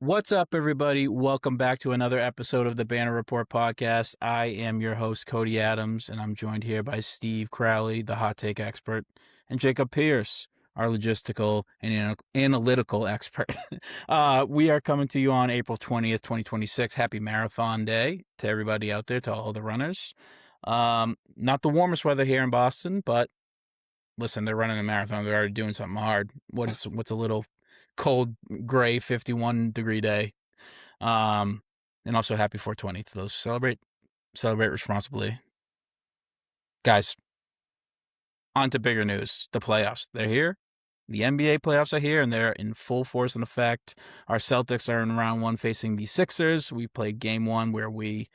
What's up, everybody? Welcome back to another episode of the Banner Report podcast. I am your host, Cody Adams, and I'm joined here by Steve Crowley, the hot take expert, and Jacob Pierce, our logistical and analytical expert. We are coming to you on April 20th, 2026. Happy Marathon Day to everybody out there, to all the runners. Not the warmest weather here in Boston, but listen, they're running a marathon. They're already doing something hard. What's a little cold, gray, 51-degree day. And also happy 420 to those who celebrate responsibly. Guys, on to bigger news. The playoffs, they're here. The NBA playoffs are here, and they're in full force and effect. Our Celtics are in round one facing the Sixers. We played game one where we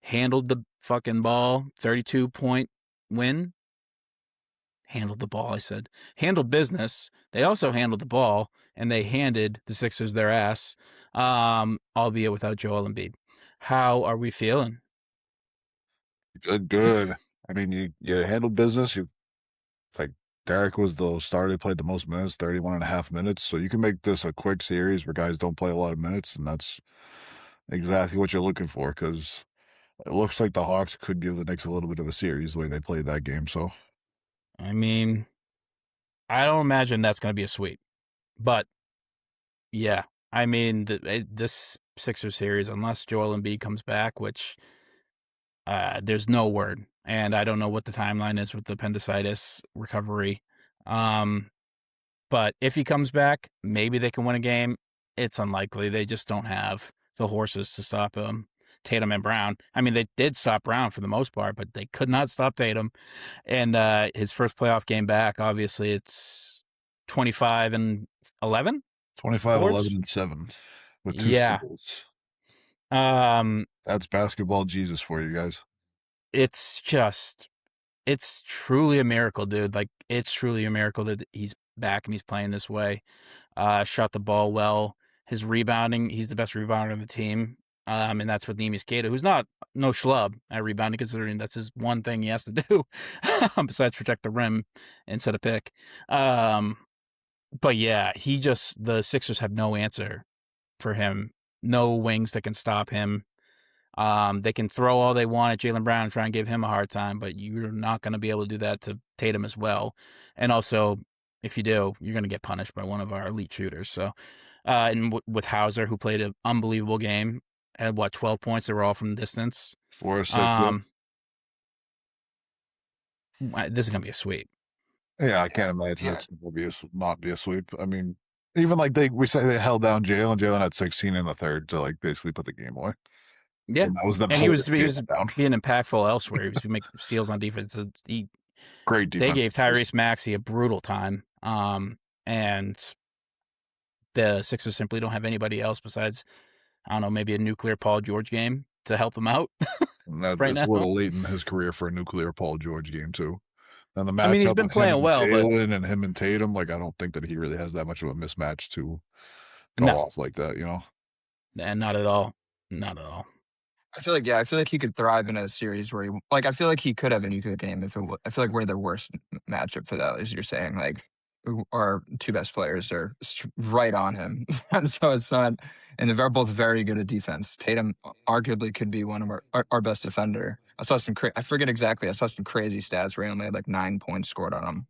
handled the fucking ball, 32-point win. Handled the ball, I said. Handled business. They also handled the ball, and they handed the Sixers their ass, albeit without Joel Embiid. How are we feeling? Good. I mean, you handled business. Like Derek was the starter, played the most minutes, 31 and a half minutes. So you can make this a quick series where guys don't play a lot of minutes, and that's exactly what you're looking for, because it looks like the Hawks could give the Knicks a little bit of a series the way they played that game. So, I mean, I don't imagine that's going to be a sweep. But, yeah, I mean, this Sixers series, unless Joel Embiid comes back, which there's no word, and I don't know what the timeline is with the appendicitis recovery. But if he comes back, maybe they can win a game. It's unlikely. They just don't have the horses to stop him. Tatum and Brown. I mean, they did stop Brown for the most part, but they could not stop Tatum. And his first playoff game back, obviously, it's 25 and 11? 25, boards? 11, and 7 with two Yeah. steals. Um, That's basketball Jesus for you guys. it's truly a miracle, dude. Like, it's truly a miracle that he's back and he's playing this way. Shot the ball well. His rebounding, he's the best rebounder on the team. And that's with Neemias Queta, who's no schlub at rebounding, considering that's his one thing he has to do besides protect the rim and set a pick. But yeah, the Sixers have no answer for him. No wings that can stop him. They can throw all they want at Jaylen Brown and try and give him a hard time, but you're not going to be able to do that to Tatum as well. And also, if you do, you're going to get punished by one of our elite shooters. So, and with Hauser, who played an unbelievable game, had 12 points? They were all from distance. 4 or 6. Yeah. This is going to be a sweep. Yeah, I can't imagine it's going to not be a sweep. I mean, even like we say they held down Jalen. Jalen had 16 in the third to like basically put the game away. Yeah, and that was them. And he was being impactful elsewhere. He was making steals on defense. Great defense. They gave Tyrese Maxey a brutal time. And the Sixers simply don't have anybody else besides, I don't know, maybe a nuclear Paul George game to help them out. It's a little late in his career for a nuclear Paul George game too. And the matchup, I mean, he's been playing well, Jalen and him and Tatum, like I don't think that he really has that much of a mismatch to go off like that, you know. And not at all. Not at all. I feel like he could thrive in a series where I feel like he could have a nuclear game I feel like we're the worst matchup for that, as you're saying. Like, our two best players are right on him. So it's not, and they're both very good at defense. Tatum arguably could be one of our best defender. I saw some I forget exactly. I saw some crazy stats where he only had like 9 points scored on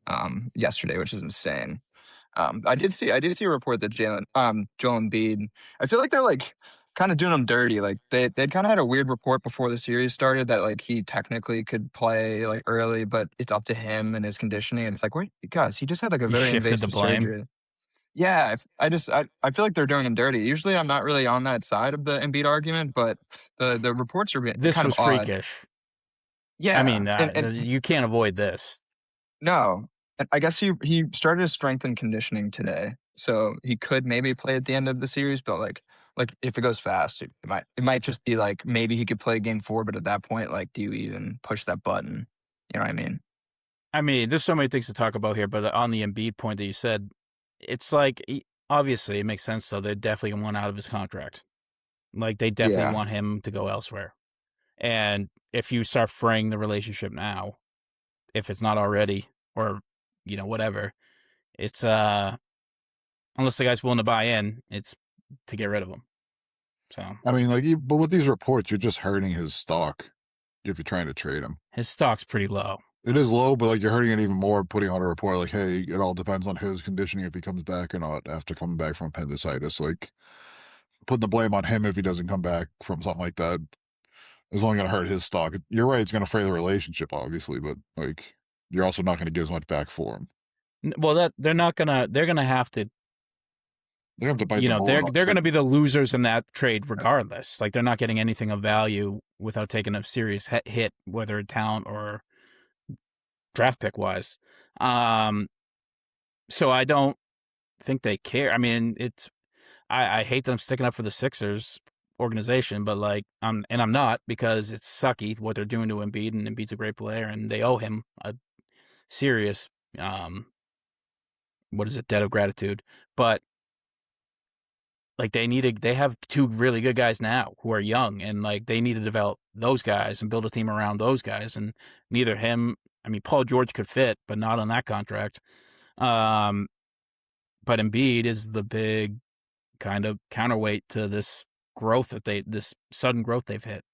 him yesterday, which is insane. I did see a report that Joel Embiid, I feel like they're like kind of doing him dirty. Like they'd kind of had a weird report before the series started that like he technically could play like early, but it's up to him and his conditioning. And it's like, wait, guys, he just had like a very invasive surgery. Yeah, I feel like they're doing him dirty. Usually, I'm not really on that side of the Embiid argument, but the reports are this kind was of freakish. Yeah, I mean, you can't avoid this. No, I guess he started his strength and conditioning today, so he could maybe play at the end of the series. But like if it goes fast, it might just be like maybe he could play game 4. But at that point, like, do you even push that button? You know what I mean? I mean, there's so many things to talk about here, but on the Embiid point that you said, it's like obviously it makes sense. So they definitely want out of his contract. Like they definitely want him to go elsewhere. And if you start fraying the relationship now, if it's not already, or whatever, it's unless the guy's willing to buy in, it's to get rid of him. So I mean, like, but with these reports, you're just hurting his stock if you're trying to trade him. his stock's pretty low. It is low, but like you're hurting it even more putting on a report like, hey, it all depends on his conditioning if he comes back or not after coming back from appendicitis. Like putting the blame on him if he doesn't come back from something like that is only going to hurt his stock. You're right; it's going to fray the relationship, obviously, but like you're also not going to get as much back for him. Well, they're not gonna. They're gonna have to. They have to bite the bullet. They're going to be the losers in that trade regardless. Like they're not getting anything of value without taking a serious hit, whether talent or draft pick wise. So I don't think they care. I mean, I hate them sticking up for the Sixers organization, but like I'm not, because it's sucky what they're doing to Embiid, and Embiid's a great player and they owe him a serious debt of gratitude. But like they have two really good guys now who are young, and like they need to develop those guys and build a team around those guys. And neither him, I mean, Paul George could fit, but not on that contract. But Embiid is the big kind of counterweight to this sudden growth they've hit.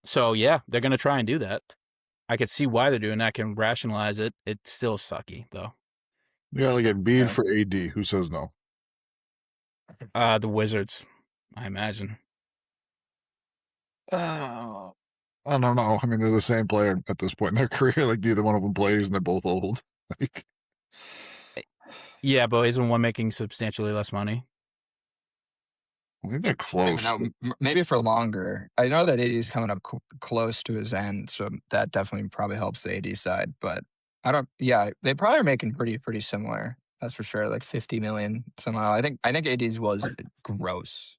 So yeah, they're going to try and do that. I could see why they're doing that. I can rationalize it. It's still sucky though. Yeah, like Embiid for AD. Who says no? The Wizards, I imagine. I don't know. I mean, they're the same player at this point in their career. Like neither one of them plays, and they're both old. Like, yeah, but isn't one making substantially less money? I think they're close. Maybe for longer. I know that AD's coming up close to his end, so that definitely probably helps the AD side. But I don't. Yeah, they probably are making pretty similar. That's for sure. Like 50 million somehow. I think AD's was gross.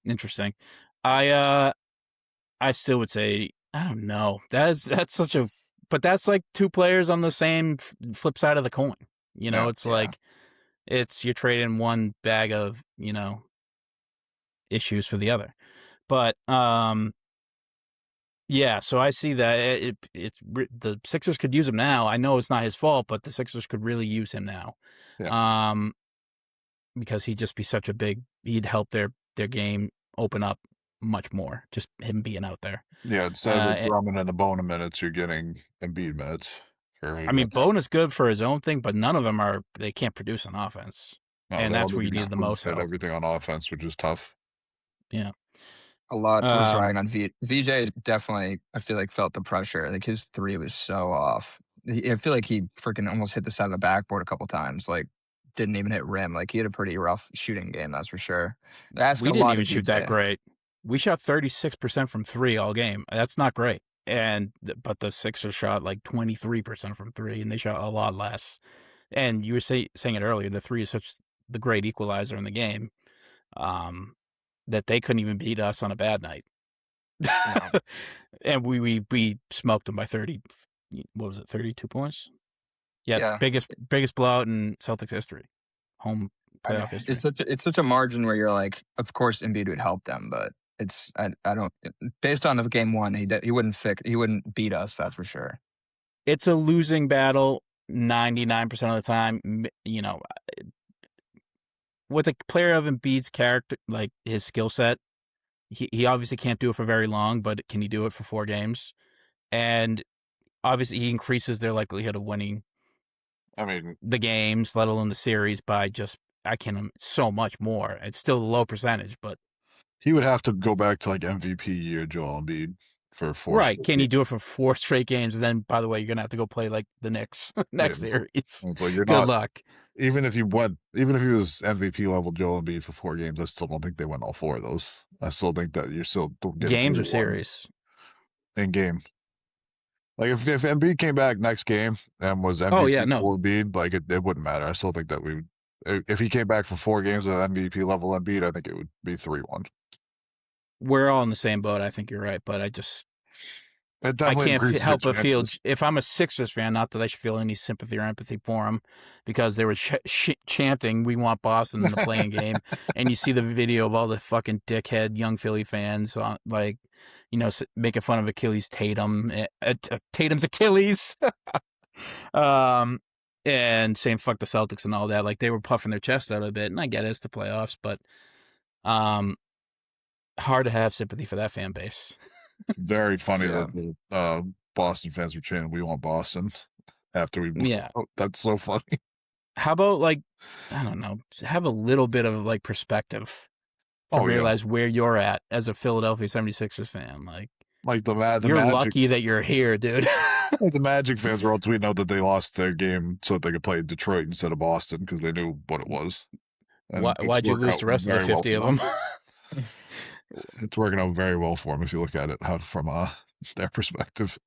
Interesting. I still would say I don't know. That's such a. But that's like two players on the same flip side of the coin. It's like you're trading one bag of issues for the other. But yeah, so I see that it's the Sixers could use him now. I know it's not his fault, but the Sixers could really use him now. Yeah. Because he'd just be such a he'd help their game open up much more, just him being out there. Yeah, instead of Drummond and the Bona minutes, you're getting Embiid minutes. I mean, Bona is good for his own thing, but none of them they can't produce on offense. No, and that's where you need the most help. Everything on offense, which is tough. Yeah. A lot was riding on VJ. Definitely, I feel like felt the pressure. Like his three was so off. I feel like he freaking almost hit the side of the backboard a couple times. Like didn't even hit rim. Like he had a pretty rough shooting game, that's for sure. We didn't even shoot that great. We shot 36% from three all game. That's not great. But the Sixers shot like 23% from three, and they shot a lot less. And you were saying it earlier, the three is such the great equalizer in the game, that they couldn't even beat us on a bad night. No. And we smoked them by 30. What was it? 32 points. Yeah. Biggest blowout in Celtics history, home playoff history. It's such a margin where you're like, of course Embiid would help them, but I don't. Based on game one, he wouldn't beat us. That's for sure. It's a losing battle 99% of the time. With a player of Embiid's character, like his skill set, he obviously can't do it for very long, but can he do it for 4 games? And obviously he increases their likelihood of winning. I mean, the games, let alone the series, by so much more. It's still a low percentage, but he would have to go back to like MVP year Joel Embiid for 4. Right? Can he do it for 4 straight games? And then, by the way, you're gonna have to go play like the Knicks next series. Like Good luck. Even if he was MVP level Joel Embiid for 4 games, I still don't think they went all 4 of those. I still think that you're still getting games or series in game. Like if Embiid came back next game and was MVP level Embiid, like it wouldn't matter. I still think that if he came back for 4 games with MVP level Embiid, I think it would be 3-1. We're all in the same boat. I think you're right, but I can't help but feel, if I'm a Sixers fan, not that I should feel any sympathy or empathy for them, because they were chanting, "We want Boston" in the playing game, and you see the video of all the fucking dickhead young Philly fans, making fun of Tatum's Achilles. and saying fuck the Celtics and all that. Like, they were puffing their chest out a bit, and I get it, it's the playoffs, but hard to have sympathy for that fan base. Very funny Yeah. that the Boston fans were chanting, "We want Boston," after we blew out. That's so funny. How about, like, I don't know, have a little bit of, like, perspective to realize where you're at as a Philadelphia 76ers fan. Like the you're Magic, lucky that you're here, dude. like the Magic fans were all tweeting out that they lost their game so that they could play Detroit instead of Boston because they knew what it was. And Why'd you lose the rest of the 50 of them? It's working out very well for them if you look at it from their perspective.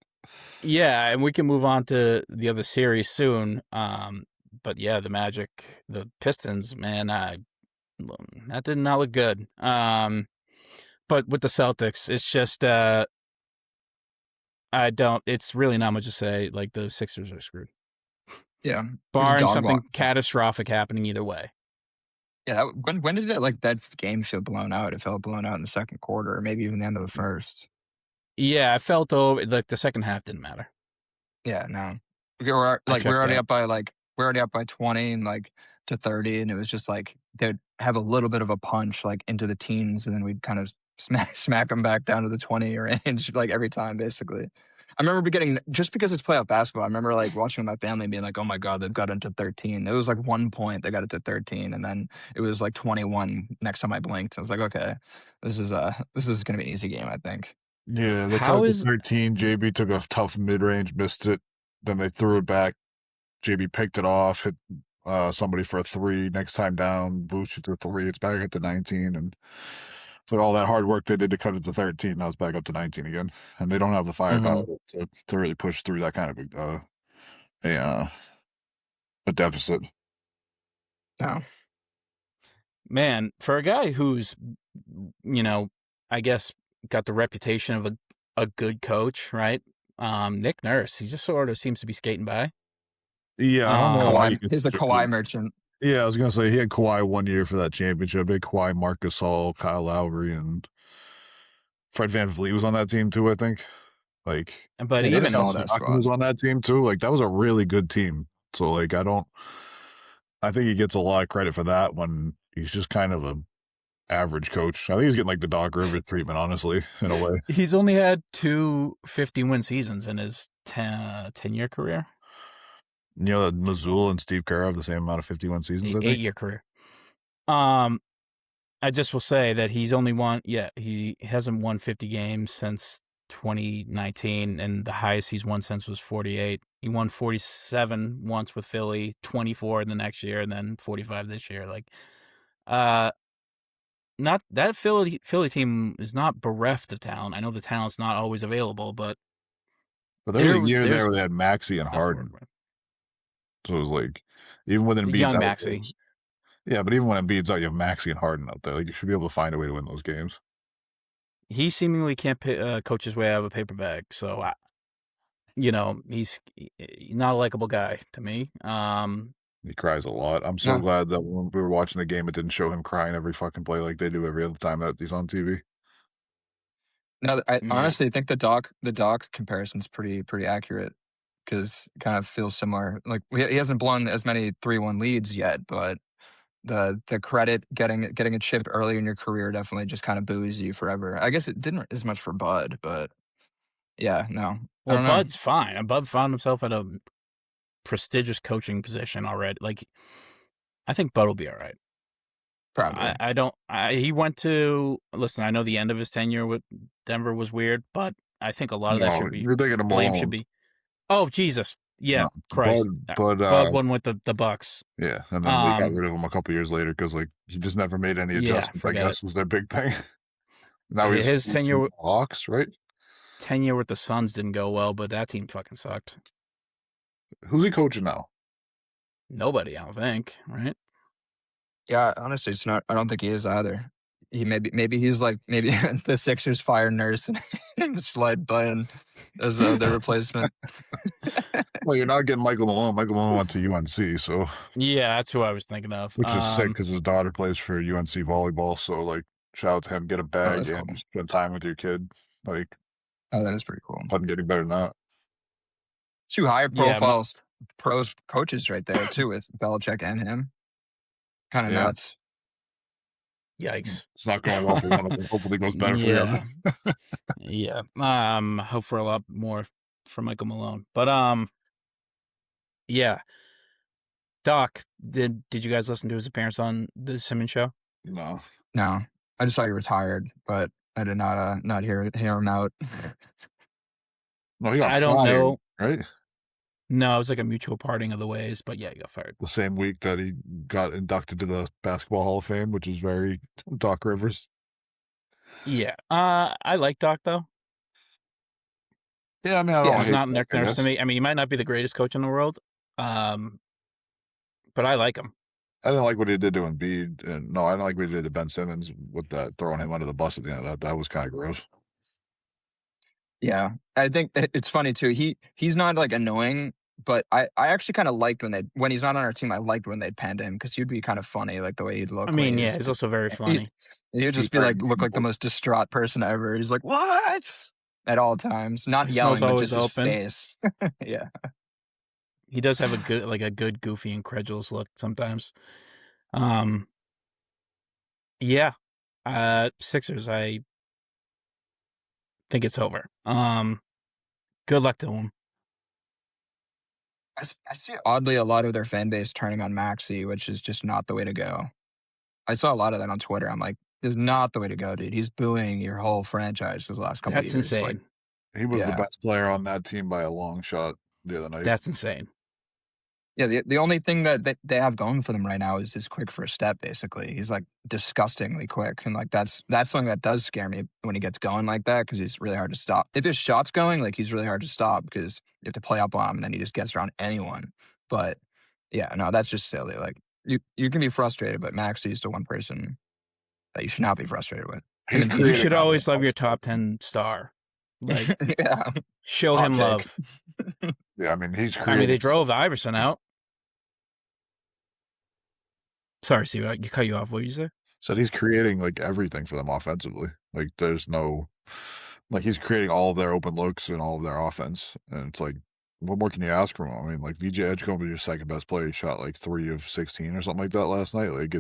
Yeah, and we can move on to the other series soon. But yeah, the Magic, the Pistons, man, that did not look good. But with the Celtics, it's just it's really not much to say. Like, the Sixers are screwed. Yeah. Barring something catastrophic happening either way. Yeah, when did that game feel blown out? It felt blown out in the second quarter, or maybe even the end of the first. Yeah, I felt over. Like, the second half didn't matter. Yeah, no. We're already up by 20 and like to 30, and it was just like they'd have a little bit of a punch like into the teens, and then we'd kind of smack them back down to the 20 range like every time, basically. I remember getting, just because it's playoff basketball, I remember like watching my family being like, oh my God, they've got into 13. It was like 1 point, they got it to 13, and then it was like 21 next time I blinked. I was like, okay, this is going to be an easy game, I think. Yeah, they cut to 13. JB took a tough mid-range, missed it. Then they threw it back. JB picked it off, hit somebody for a 3. Next time down, Vucevic to 3. It's back up to 19, and so all that hard work they did to cut it to 13, now it's back up to 19 again. And they don't have the firepower to really push through that kind of a deficit. No. Man, for a guy who's, I guess got the reputation of a good coach, right? Nick Nurse, he just sort of seems to be skating by. Yeah, I don't know why he's a Kawhi merchant. Yeah, I was going to say, he had Kawhi 1 year for that championship. Big Kawhi, Marc Gasol, Kyle Lowry, and Fred VanVleet was on that team too, I think. But even Stockton was on that team too. Like, that was a really good team. So, like, I think he gets a lot of credit for that when he's just kind of a average coach. I think he's getting like the Doc Rivers treatment, honestly, in a way. He's only had 2 50-win seasons in his 10-year career. You know that Mazzulla and Steve Kerr have the same amount of 51 seasons. 8-year career. I just will say that he's only won. Yeah, he hasn't won 50 games since 2019, and the highest he's won since was 48. He won 47 once with Philly, 24 in the next year, and then 45 this year. Like, not that Philly team is not bereft of talent. I know the talent's not always available, but there was a year there where they had Maxey and Harden. So it was like, even when Embiid's young out, Maxey. Yeah, but even when Embiid's out, you have Maxey and Harden out there. Like, you should be able to find a way to win those games. He seemingly can't coach his way out of a paper bag. So, he's not a likable guy to me. He cries a lot. I'm so glad that when we were watching the game, it didn't show him crying every fucking play like they do every other time that he's on TV. No, I honestly think the Doc comparison's pretty accurate, because it kind of feels similar. Like, he hasn't blown as many 3-1 leads yet, but the credit getting a chip early in your career definitely just kind of buoys you forever. I guess it didn't as much for Bud, but yeah, no. Well, Bud's fine. Bud found himself at a prestigious coaching position already. Like, I think Bud will be all right. Probably. He went to, listen, I know the end of his tenure with Denver was weird, but I think a lot of that should be, you're thinking of blame should be. Oh, Jesus. Yeah, Christ. Bud won with the Bucks. Yeah, and then they got rid of him a couple years later because, like, he just never made any adjustments, I guess, was their big thing. Now his tenure with Hawks, right? Tenure with the Suns didn't go well, but that team fucking sucked. Who's he coaching now? Nobody, I don't think, right? Yeah, honestly, it's not. I don't think he is either. He maybe he's like, maybe the Sixers fire Nurse and slide Bud as their replacement. Well, you're not getting Michael Malone. Michael Malone went to UNC, so yeah, that's who I was thinking of. Which is sick because his daughter plays for UNC volleyball. So, like, shout out to him. Get a bag and cool. Spend time with your kid. Like, that is pretty cool. Nothing getting better than that. 2 higher profiles pros coaches right there too, with Belichick and him. Kind of Yeah. nuts. Yikes. It's not going well for one of them. Hopefully it goes better for the Yeah. other. Yeah. Hope for a lot more for Michael Malone. But yeah. Doc, did you guys listen to his appearance on the Simmons show? No. No, I just saw you retired, but I did not hear him out. No, he got I fired, don't know. right? No, it was like a mutual parting of the ways, but yeah, he got fired. The same week that he got inducted to the Basketball Hall of Fame, which is very Doc Rivers. Yeah. I like Doc though. Yeah, I mean, I don't He's hate not Doc, Nick Nurse to me. I mean, he might not be the greatest coach in the world, but I like him. I didn't like what he did to Embiid, and no, I didn't like what he did to Ben Simmons with that throwing him under the bus at the end of that. That was kind of gross. Yeah, I think it's funny too. He's not like annoying, but I actually kind of liked when he's not on our team. I liked when they'd panned him because he'd be kind of funny, like the way he'd look. I mean, yeah, he's also very funny. He would just be like, look like the most distraught person ever. He's like, what? At all times, not His yelling, mouth's but just always his open. face. Yeah, He does have a good goofy incredulous look sometimes. Yeah. Sixers, I think it's over. Good luck to him. I see oddly a lot of their fan base turning on Maxey, which is just not the way to go. I saw a lot of that on Twitter. I'm like, this is not the way to go, dude. He's booing your whole franchise this last couple of That's years. insane. Like, He was the best player on that team by a long shot the other night. That's insane. yeah, the only thing that they have going for them right now is his quick first step, basically. He's like disgustingly quick. And like that's something that does scare me when he gets going like that, because he's really hard to stop. If his shot's going, like he's really hard to stop because you have to play up on him and then he just gets around anyone. But yeah, no, that's just silly. Like you can be frustrated, but Maxey is the one person that you should not be frustrated with. You should always love your top 10 star. Like, yeah, show hot him take. love. Yeah, I mean, they drove Iverson out. Sorry, Steve, I cut you off. What did you say? So he's creating like everything for them offensively. Like there's no, like he's creating all of their open looks and all of their offense. And it's like, what more can you ask from him? I mean, like VJ Edgecombe was your second best player. He shot like 3 of 16 or something like that last night. Like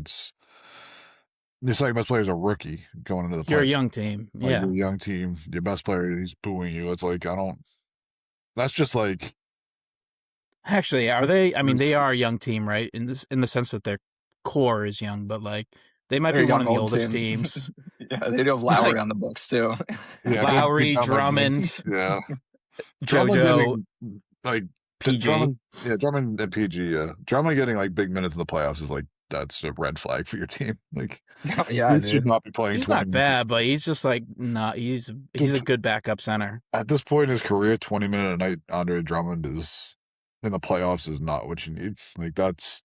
the second best player is a rookie going into the play. You're a young team. Like, yeah. you're a young team. Your best player, he's booing you. It's like, that's just like. Actually, are they? I mean, they are a young team, right? In the sense that their core is young, but like they might be one of the oldest teams. Yeah, they do have Lowry on the books too. Yeah, Lowry, Drummond, yeah, JoJo, like PG. Drummond and PG. Yeah, Drummond getting like big minutes in the playoffs is like that's a red flag for your team. Like, yeah, he should not be playing. He's not bad, but he's just like not. He's a good backup center. At this point in his career, 20-minute a night Andre Drummond is in the playoffs is not what you need. Like that's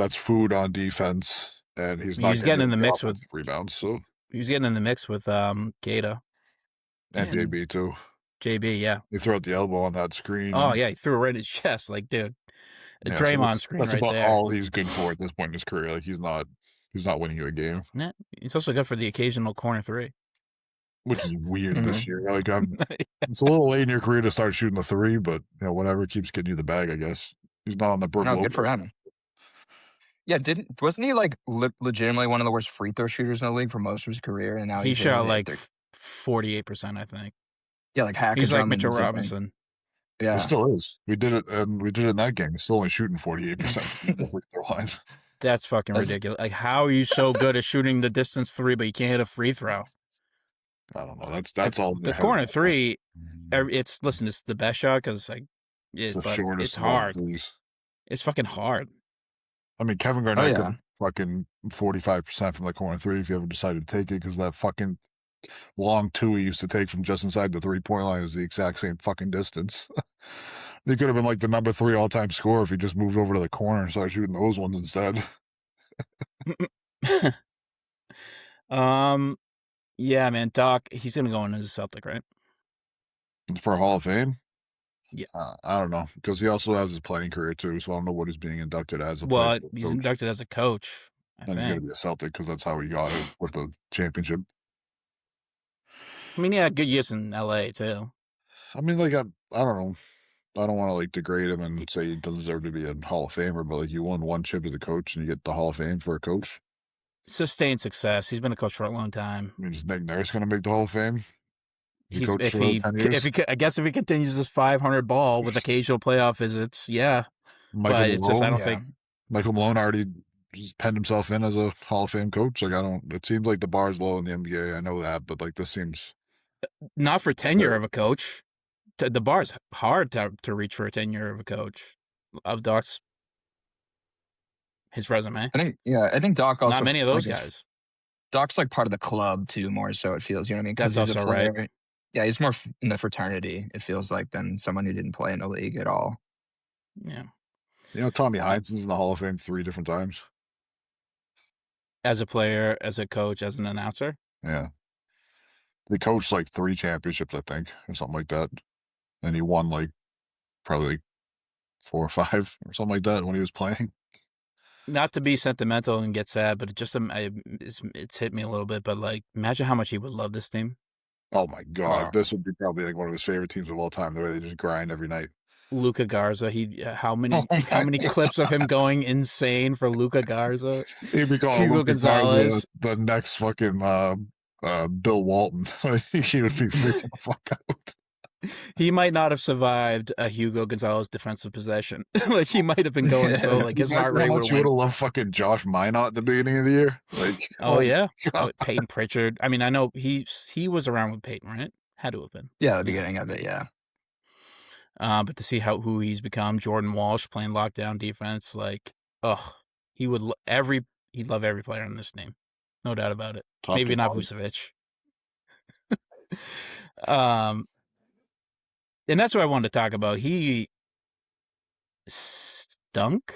food on defense, and he's getting in the mix with rebounds. So he was getting in the mix with Gata and JB too. JB, yeah. He threw out the elbow on that screen. Oh yeah, he threw it right in his chest, like dude. A Draymond screen that's right about there. all he's good for at this point in his career. Like he's not winning you a game. Yeah, he's also good for the occasional corner three, which is weird this year. Like it's a little late in your career to start shooting the three, but whatever keeps getting you the bag, I guess. He's not on the Brook. No, good for him. Yeah, wasn't he like legitimately one of the worst free throw shooters in the league for most of his career? And now he shot like 48%, I think. Yeah, like he's like Mitchell Robinson. Yeah, it still is. We did it in that game. He's still only shooting 48% free throw line. That's fucking ridiculous. Like, how are you so good at shooting the distance three, but you can't hit a free throw? I don't know. That's all. The corner three. It's the best shot because like it's the shortest. It's hard. It's fucking hard. I mean, Kevin Garnett got fucking 45% from the corner three if you ever decided to take it, because that fucking long two he used to take from just inside the 3-point line is the exact same fucking distance. He could have been like the number 3 all-time scorer if he just moved over to the corner and started shooting those ones instead. Yeah, man, Doc, he's gonna go in as a Celtic, right? For Hall of Fame? Yeah. I don't know, because he also has his playing career too, so I don't know what he's being inducted as a player. Well, he's inducted as a coach. Then he's gonna be a Celtic because that's how he got it with the championship. I mean, he had good years in LA too. I mean, like I don't know. I don't want to like degrade him and say he doesn't deserve to be a Hall of Famer, but like you won one chip as a coach and you get the Hall of Fame for a coach. Sustained success. He's been a coach for a long time. I mean, is Nick Nurse going to make the Hall of Fame? He He's coached if for another he 10 years. I guess if he continues his 500 ball with occasional playoff visits, yeah. But it's just I don't think Michael Malone already just penned himself in as a Hall of Fame coach. Like it seems like the bar's low in the NBA. I know that, but like this seems not for tenure of a coach. The bar's hard to reach for a tenure of a coach. Of Doc's his resume. I think Doc also not many of those guys. Doc's like part of the club too, more so it feels. You know what I mean? That's also right. Yeah, he's more in the fraternity. It feels like than someone who didn't play in the league at all. Yeah. You know, Tommy Heinsohn's in the Hall of Fame 3 different times. As a player, as a coach, as an announcer. Yeah. He coached like 3 championships, I think, or something like that. And he won like probably like 4 or 5 or something like that when he was playing. Not to be sentimental and get sad, but it's hit me a little bit. But like, imagine how much he would love this team. Oh my God, this would be probably like one of his favorite teams of all time. The way they just grind every night. Luka Garza, how many clips of him going insane for Luka Garza? He'd be calling Hugo Gonzalez the next fucking Bill Walton. He would be freaking the fuck out. He might not have survived a Hugo Gonzalez defensive possession. Like he might have been going so like his heart rate would have. You would have loved fucking Josh Minot at the beginning of the year. Like, yeah, Peyton Pritchard. I mean, I know he was around with Peyton, right? Had to have been. Yeah, the beginning of it, yeah. But to see who he's become, Jordan Walsh playing lockdown defense, like, he'd love every player on this team, no doubt about it. Maybe not Vucevic. And that's what I wanted to talk about. He stunk.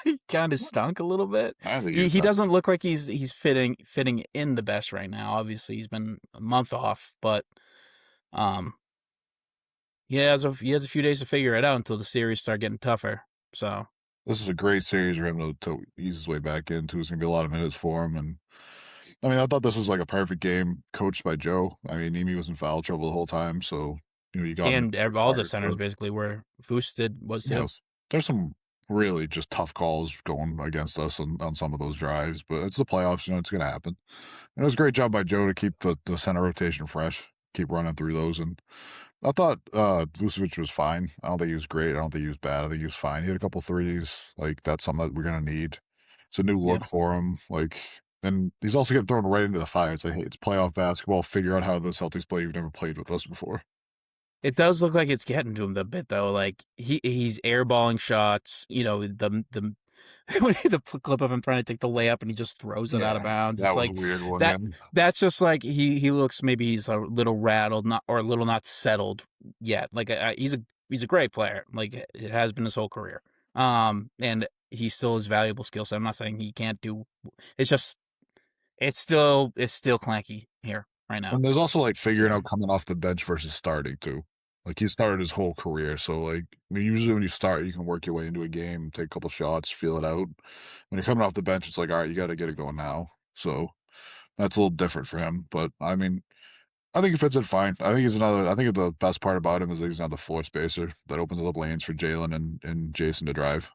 He kind of stunk a little bit. He doesn't look like he's fitting in the best right now. Obviously, he's been a month off, but he has a few days to figure it out until the series start getting tougher. So this is a great series for him to ease his way back into. It's gonna be a lot of minutes for him, and I mean, I thought this was like a perfect game coached by Joe. I mean, Nimi was in foul trouble the whole time, so you got all the centers basically were Vuce was too. There's some really just tough calls going against us on some of those drives, but it's the playoffs. It's gonna happen. And it was a great job by Joe to keep the center rotation fresh, keep running through those. And I thought Vucevic was fine. I don't think he was great. I don't think he was bad. I think he was fine. He had a couple threes. Like that's something that we're gonna need. It's a new look for him. Like. And he's also getting thrown right into the fire. It's like, hey, it's playoff basketball. Figure out how the Celtics play. You've never played with us before. It does look like it's getting to him a bit, though. Like he's airballing shots. You know, the clip of him trying to take the layup and he just throws it out of bounds. That it's was like a weird one. That's just like he looks maybe he's a little rattled, not settled yet. Like he's a great player. Like it has been his whole career. And he still has valuable skill set. I'm not saying he can't do. It's just. It's still clanky here right now. And there's also like figuring out coming off the bench versus starting too. Like he started his whole career, so like I mean, usually when you start, you can work your way into a game, take a couple shots, feel it out. When you're coming off the bench, it's like all right, you got to get it going now. So that's a little different for him. But I mean, I think he fits it fine. I think the best part about him is that he's not the floor spacer that opens up lanes for Jalen and Jason to drive.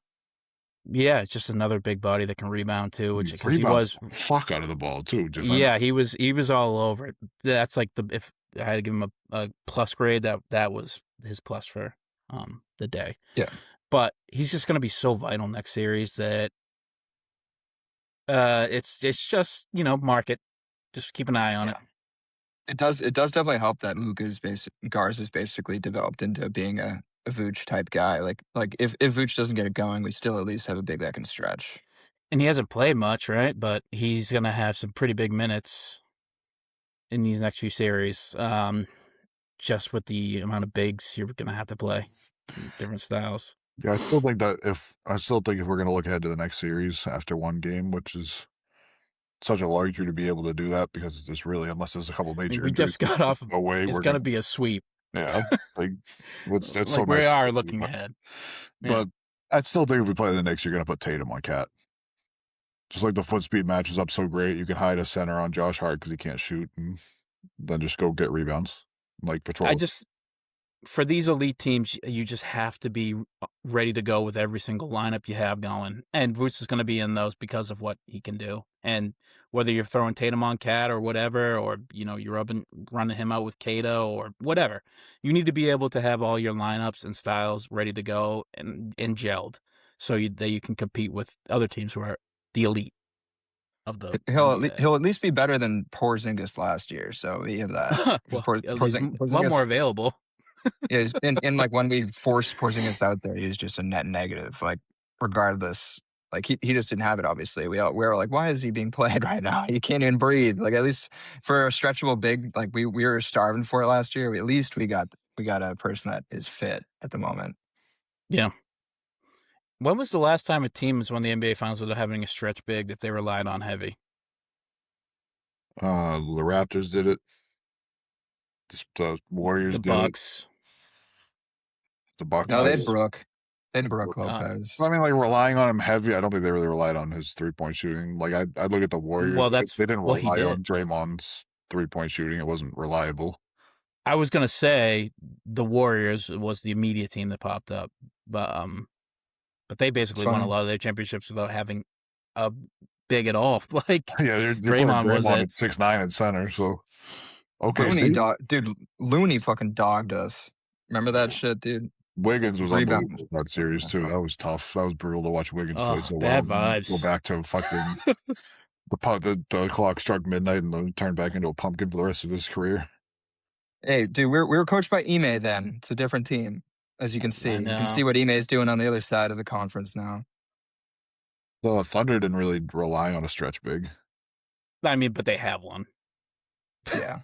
Yeah, just another big body that can rebound too, which because he was fuck out of the ball too. Yeah, he was all over it. That's like if I had to give him a plus grade, that was his plus for the day. Yeah, but he's just going to be so vital next series that it's just market. Just keep an eye on it. It does definitely help that Garza's basically developed into being a Vooch type guy. Like if Vooch doesn't get it going, we still at least have a big that can stretch. And he hasn't played much, right? But he's gonna have some pretty big minutes in these next few series. Just with the amount of bigs you're gonna have to play, different styles. Yeah, I still think if we're gonna look ahead to the next series after one game, which is such a luxury to be able to do that because it's really unless there's a couple major. We just got off away. It's gonna be a sweep. Yeah, like that's like so we nice are looking ahead. But I still think if we play the Knicks, you're gonna put Tatum on Cat. Just like the foot speed matches up so great, you can hide a center on Josh Hart because he can't shoot, and then just go get rebounds like patrol. for these elite teams, you just have to be ready to go with every single lineup you have going. And Bruce is going to be in those because of what he can do. And whether you're throwing Tatum on Cat or whatever, or you're running him out with Cato or whatever, you need to be able to have all your lineups and styles ready to go and gelled, so that you can compete with other teams who are the elite of the NBA. He'll at least be better than Porzingis last year. So we have that. Well, at least a lot more available. Yeah, in like when we forced Porzingis out there, he was just a net negative. Like regardless, like he just didn't have it. Obviously, we were like, why is he being played right now? He can't even breathe. Like at least for a stretchable big, like we were starving for it last year. At least we got a person that is fit at the moment. Yeah. When was the last time a team has won the NBA Finals without having a stretch big that they relied on heavy? The Raptors did it. The Warriors did Bucks. it. The Bucks. No, they had Brooke. They had Brooke Lopez. I mean, like relying on him heavy. I don't think they really relied on his 3-point shooting. Like I look at the Warriors. Well, they didn't rely on Draymond's 3-point shooting. It wasn't reliable. I was gonna say the Warriors was the immediate team that popped up, but they basically won a lot of their championships without having a big at all. Like yeah, Draymond was at 6'9" at center. So okay, dude, Looney fucking dogged us. Remember that shit, dude? Wiggins was unbelievable that series too. That was tough. That was brutal to watch Wiggins play so bad well. Vibes. Go back to fucking the clock struck midnight and then turned back into a pumpkin for the rest of his career. Hey, dude, we were coached by Ime then. It's a different team, as you can see. You can see what Ime is doing on the other side of the conference now. The Thunder didn't really rely on a stretch big. I mean, but they have one. Yeah.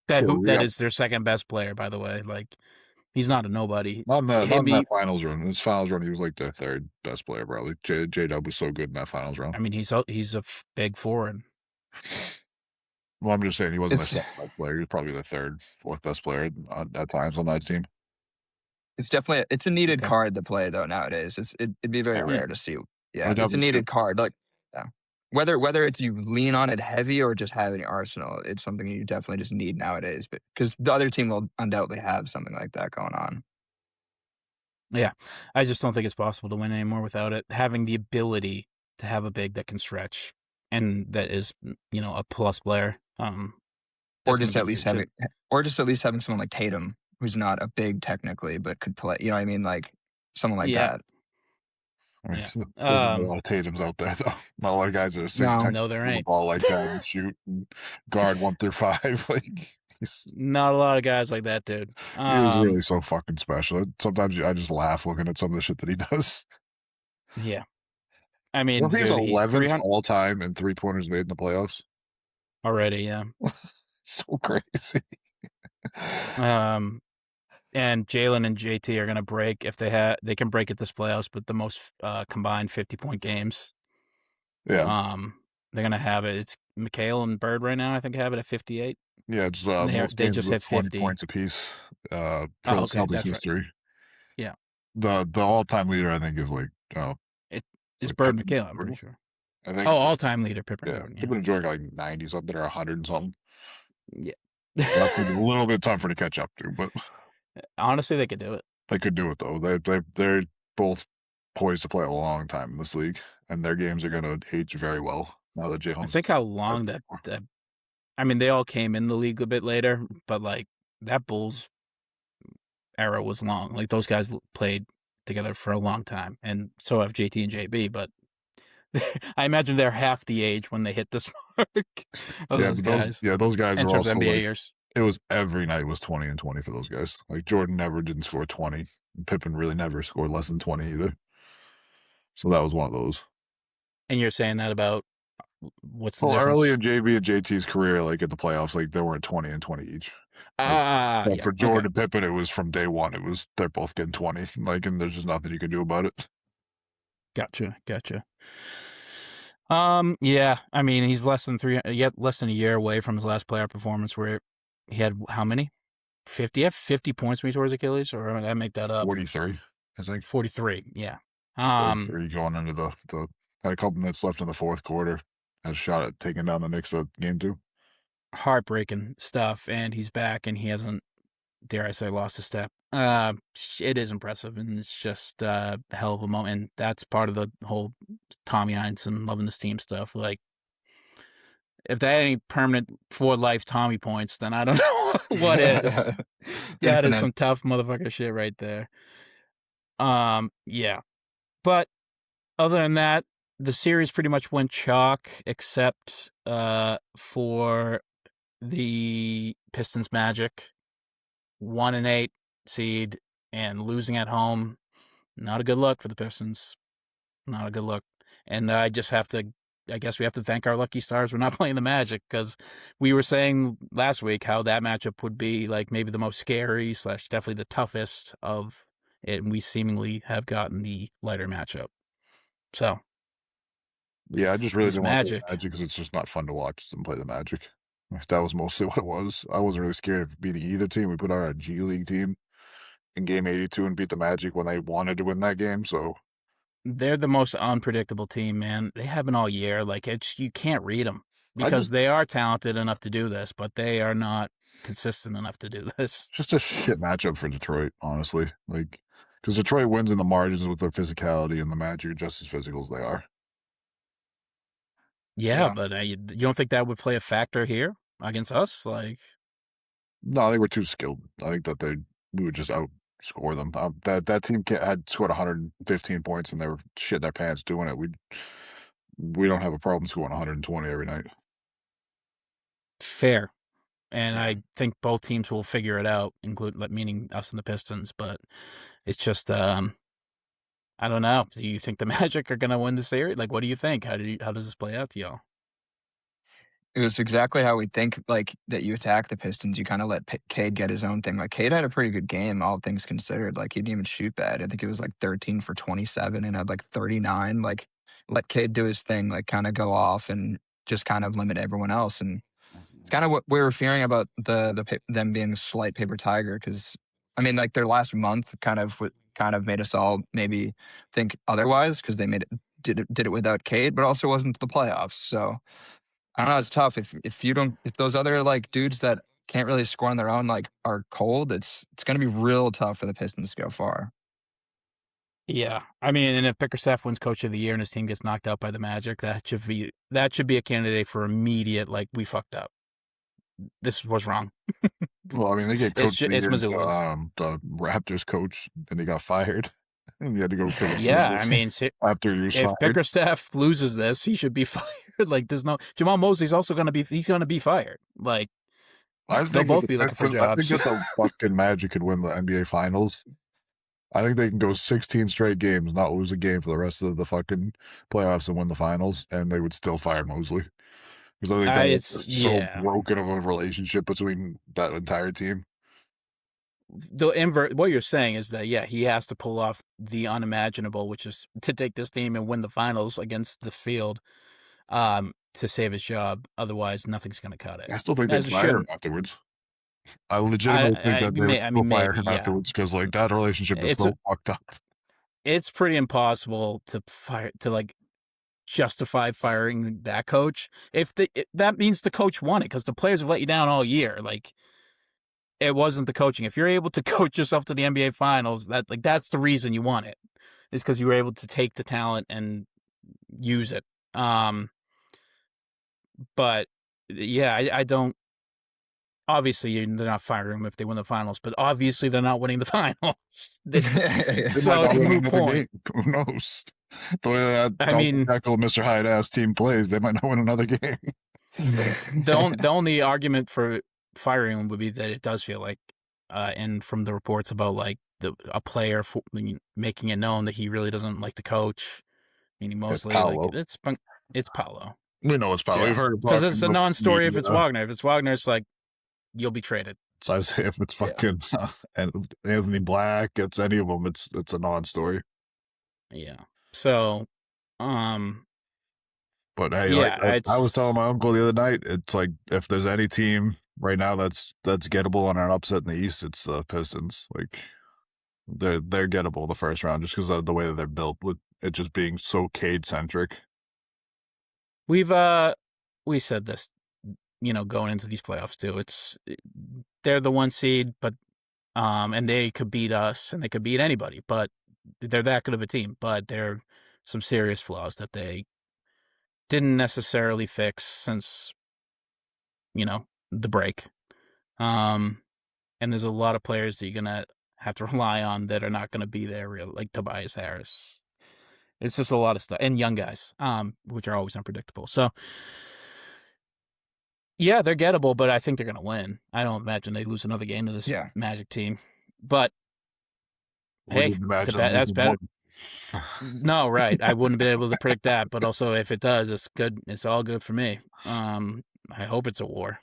That is their second best player, by the way. Like, he's not a nobody. Not in that finals run. In his finals run, he was like the third best player, probably. J-Dub was so good in that finals run. I mean, he's a big forward. Well, I'm just saying he wasn't the second best player. He was probably the third, fourth best player at times on that team. It's definitely a needed card to play though nowadays. It'd be very rare to see. Yeah, it's a needed card. Like, yeah. Whether it's you lean on it heavy or just have an arsenal, it's something you definitely just need nowadays. Because the other team will undoubtedly have something like that going on. Yeah, I just don't think it's possible to win anymore without it having the ability to have a big that can stretch and that is a plus player. Or just at least having someone like Tatum, who's not a big technically, but could play. You know what I mean? Like someone like that. I mean, there's not a lot of Tatums out there, though. Not a lot of guys that are 6'10", no, there ain't. Ball like that and shoot and guard 1 through 5. Like, not a lot of guys like that, dude. He's really so fucking special. Sometimes I just laugh looking at some of the shit that he does. Yeah, I mean, well, he's 11th all time in 3-pointers made in the playoffs already. Yeah, so crazy. And Jalen and JT are going to break if they can break at this playoffs, but the most combined 50-point games. Yeah. They're going to have it. It's Mikhail and Bird right now. I think have it at 58. Yeah, it's they just hit 50 points apiece. For Celtics history. Right. Yeah. The all-time leader I think is like it's Bird Mikhail. I'm pretty sure. I think. All-time leader Pippen. Yeah, Pippen and Jordan got like 90 something or 100 and something. Yeah. That's a little bit tougher to catch up to, but. Honestly, they could do it. They could do it though. They're both poised to play a long time in this league, and their games are going to age very well now that Jalen. I think how long that. I mean, they all came in the league a bit later, but like that Bulls era was long. Like those guys played together for a long time, and so have JT and JB. But I imagine they're half the age when they hit this mark. Those guys were also NBA like, years. It was every night was 20 and 20 for those guys. Like Jordan never didn't score 20. Pippen really never scored less than 20 either. So that was one of those. And you're saying that about what's the difference? Early in JB and JT's career, like at the playoffs, like they weren't 20 and 20 each. But for Jordan and Pippen, it was from day one. They're both getting 20. Like, and there's just nothing you can do about it. Gotcha. Yeah. I mean, he's less than a year away from his last playoff performance where he had how many? 50? 50 points when he tore his Achilles, or did I make that up? 43, I think. 43, yeah. 43 going into the had a couple minutes left in the fourth quarter. Had a shot at taking down the Knicks at game 2. Heartbreaking stuff, and he's back, and he hasn't, dare I say, lost a step It is impressive, and it's just a hell of a moment. And that's part of the whole Tommy Heinsohn loving this team stuff. Like, if that ain't permanent for life Tommy points, then I don't know what is. That is Infinite. some tough motherfucker shit right there. Yeah. But other than that, the series pretty much went chalk, except for the Pistons Magic, 1-8 seed, and losing at home. Not a good look for the Pistons. Not a good look. And I guess we have to thank our lucky stars for not playing the Magic, because we were saying last week how that matchup would be like maybe the most scary / definitely the toughest of it, and we seemingly have gotten the lighter matchup. So, Yeah, I just really this didn't want to play Magic. the Magic because it's just not fun to watch them play the Magic. That was mostly what it was. I wasn't really scared of beating either team. We put our G League team in game 82 and beat the Magic when they wanted to win that game. So They're the most unpredictable team, man. They have been all year. Like, you can't read them because they are talented enough to do this, but they are not consistent enough to do this. just a shit matchup for Detroit, honestly. Like, because Detroit wins in the margins with their physicality, and the Magic are just as physical as they are. Yeah. But you don't think that would play a factor here against us? Like, no, I think we're too skilled. I think that we would just outscore them. That team had scored 115 points, and they were shitting their pants doing it. We don't have a problem scoring 120 every night. fair. And I think both teams will figure it out, meaning us and the Pistons. But it's just, I don't know. Do you think the Magic are going to win the series? Like, what do you think? How does this play out to y'all? It was exactly how we think, like, that you attack the Pistons. You kind of let Cade get his own thing. Like, Cade had a pretty good game, all things considered. Like, he didn't even shoot bad. I think it was like 13 for 27 and had like 39. Like, let Cade do his thing, like, kind of go off and just kind of limit everyone else. And it's kind of what we were fearing about them being a slight paper tiger, because I mean, like, their last month kind of made us all maybe think otherwise, because they did it without Cade, but also wasn't the playoffs. So I don't know. It's tough if those other, like, dudes that can't really score on their own, like, are cold. It's going to be real tough for the Pistons to go far. Yeah, I mean, and if Bickerstaff wins Coach of the Year and his team gets knocked out by the Magic, that should be a candidate for immediate, like, we fucked up. This was wrong. Well, I mean, they get coach it's Missoula's. The Raptors coach, and he got fired. And he had to go to the Yeah, I mean, after he was if fired. Bickerstaff loses this, he should be fired. Like, there's no Jamal Mosley's also going to be fired. Like, they'll both be looking for jobs. I think that the fucking Magic could win the NBA Finals. I think they can go 16 straight games, not lose a game for the rest of the fucking playoffs and win the finals, and they would still fire Mosley. Because I think that is so broken of a relationship between that entire team. What you're saying is that, yeah, he has to pull off the unimaginable, which is to take this team and win the finals against the field to save his job. Otherwise, nothing's going to cut it. I still think they'd fire him afterwards. I legitimately think that they would still fire him afterwards, because, like, that relationship is so fucked up. It's pretty impossible to justify firing that coach if that means the coach won it, because the players have let you down all year. Like, it wasn't the coaching. If you're able to coach yourself to the NBA Finals, that's the reason you won it. Is because you were able to take the talent and use it. But yeah, I don't. Obviously, they're not firing him if they win the finals, but obviously they're not winning the finals. So it's a moot point. Who knows? The way that Mr. Hyde-ass team plays, they might not win another game. The only argument for firing him would be that it does feel like, and from the reports about, like, a player making it known that he really doesn't like the coach, meaning Mosley. It's Paolo. We know it's Paolo. Yeah. We've heard because it's a non-story. If it's Wagner, it's like, you'll be traded. So I say if it's fucking Anthony Black, it's any of them, it's a non-story. Yeah. So, but hey, I was telling my uncle the other night, it's like, if there's any team right now that's gettable on an upset in the East, it's the Pistons. Like, they're gettable the first round just because of the way that they're built, with it just being so Cade centric. We said this, going into these playoffs too. They're the 1 seed, but And they could beat us and they could beat anybody, but they're that good of a team. But there are some serious flaws that they didn't necessarily fix since, the break. And there's a lot of players that you're going to have to rely on that are not going to be there, like Tobias Harris. It's just a lot of stuff. And young guys, which are always unpredictable. So, yeah, they're gettable, but I think they're going to win. I don't imagine they lose another game to this Magic team. But, hey, that's better. No, right. I wouldn't have been able to predict that. But also, if it does, it's good. It's all good for me. I hope it's a war.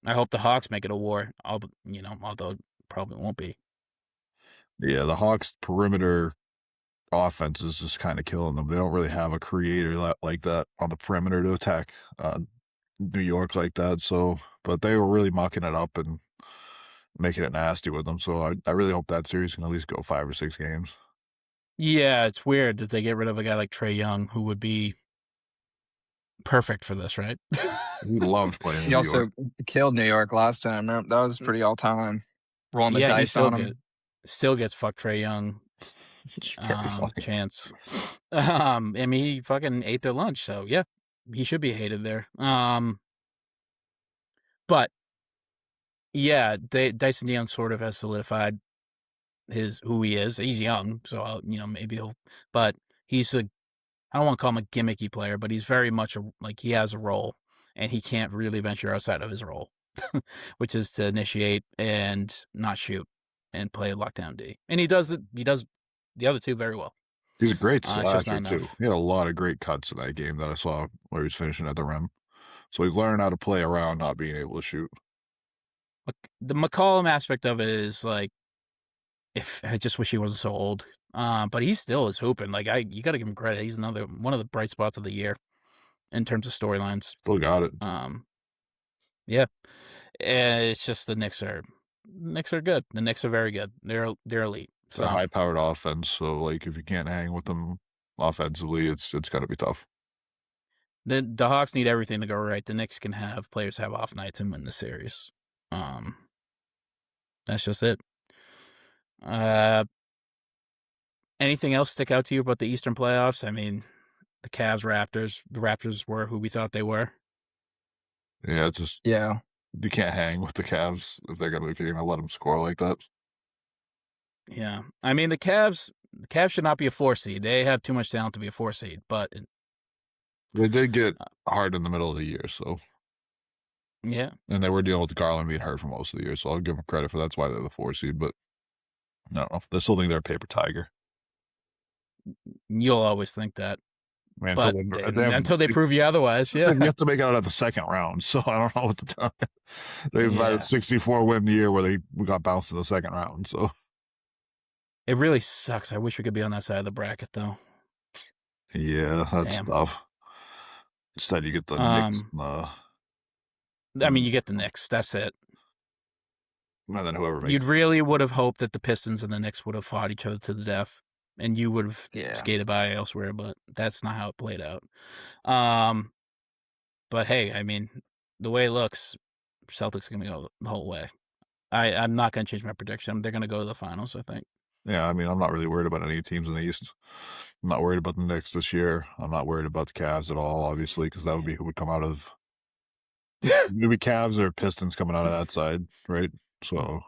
I hope the Hawks make it a war, although it probably won't be. Yeah, the Hawks' perimeter offense is just kind of killing them. They don't really have a creator like that on the perimeter to attack New York like that. So, but they were really mucking it up and making it nasty with them. So I really hope that series can at least go 5 or 6 games. Yeah, it's weird that they get rid of a guy like Trae Young, who would be perfect for this, right? He loved playing in He also killed New York last time. That was pretty all-time. Rolling the dice on him. Still gets fucked Trae Young chance. I mean, he fucking ate their lunch, so yeah, he should be hated there. But yeah, Dyson Young sort of has solidified who he is. He's young, so maybe but he's I don't want to call him a gimmicky player, but he's very much he has a role, and he can't really venture outside of his role, which is to initiate and not shoot and play lockdown D. And he does the other two very well. He's a great slasher too. He had a lot of great cuts in that game that I saw where he was finishing at the rim. So he's learning how to play around not being able to shoot. The McCollum aspect of it is I just wish he wasn't so old. But he still is hooping. You got to give him credit. He's one of the bright spots of the year in terms of storylines. Still got it. Yeah. It's just the Knicks are good. The Knicks are very good. They're elite. So high-powered offense. So if you can't hang with them offensively, it's got to be tough. The Hawks need everything to go right. The Knicks can have players have off nights and win the series. That's just it. Anything else stick out to you about the Eastern playoffs? I mean, the Cavs, Raptors. The Raptors were who we thought they were. Yeah, it's just you can't hang with the Cavs if you're gonna let them score like that. Yeah, I mean the Cavs should not be a 4 seed. They have too much talent to be a 4 seed, but they did get hard in the middle of the year, so yeah, and they were dealing with Garland being hurt for most of the year, so I'll give them credit for that's why they're the 4 seed. But no, I still think they're a paper tiger. You'll always think that. Man, but until they prove you otherwise, yeah. You have to make it out of the second round, so I don't know what to tell you. They've had a 64-win year where we got bounced in the second round, so. It really sucks. I wish we could be on that side of the bracket, though. Yeah, that's tough. Instead, you get the Knicks. I mean, you get the Knicks. That's it. And then whoever You'd really would have hoped that the Pistons and the Knicks would have fought each other to the death. And you would have skated by elsewhere, but that's not how it played out. But hey, I mean, the way it looks, Celtics are going to go the whole way. I'm not going to change my prediction. They're going to go to the finals, I think. Yeah, I mean, I'm not really worried about any teams in the East. I'm not worried about the Knicks this year. I'm not worried about the Cavs at all, obviously, because that would be who would come out of. Maybe Cavs or Pistons coming out of that side, right? So.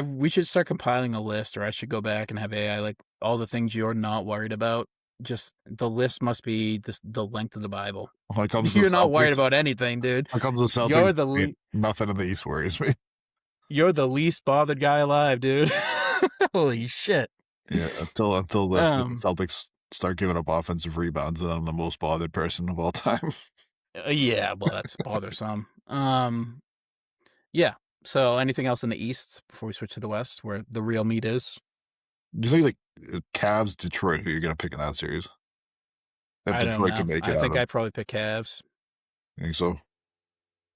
We should start compiling a list, or I should go back and have AI all the things you're not worried about. Just the list must be the length of the Bible. You're not worried about anything, dude. When it comes to Celtics, nothing in the East worries me. You're the least bothered guy alive, dude. Holy shit. Yeah, until the Celtics start giving up offensive rebounds, then I'm the most bothered person of all time. Yeah, well, that's bothersome. Yeah. So anything else in the East before we switch to the West, where the real meat is? Do you think Cavs, Detroit, who you're going to pick in that series? If Detroit can make it, I think I'd probably pick Cavs. You think so?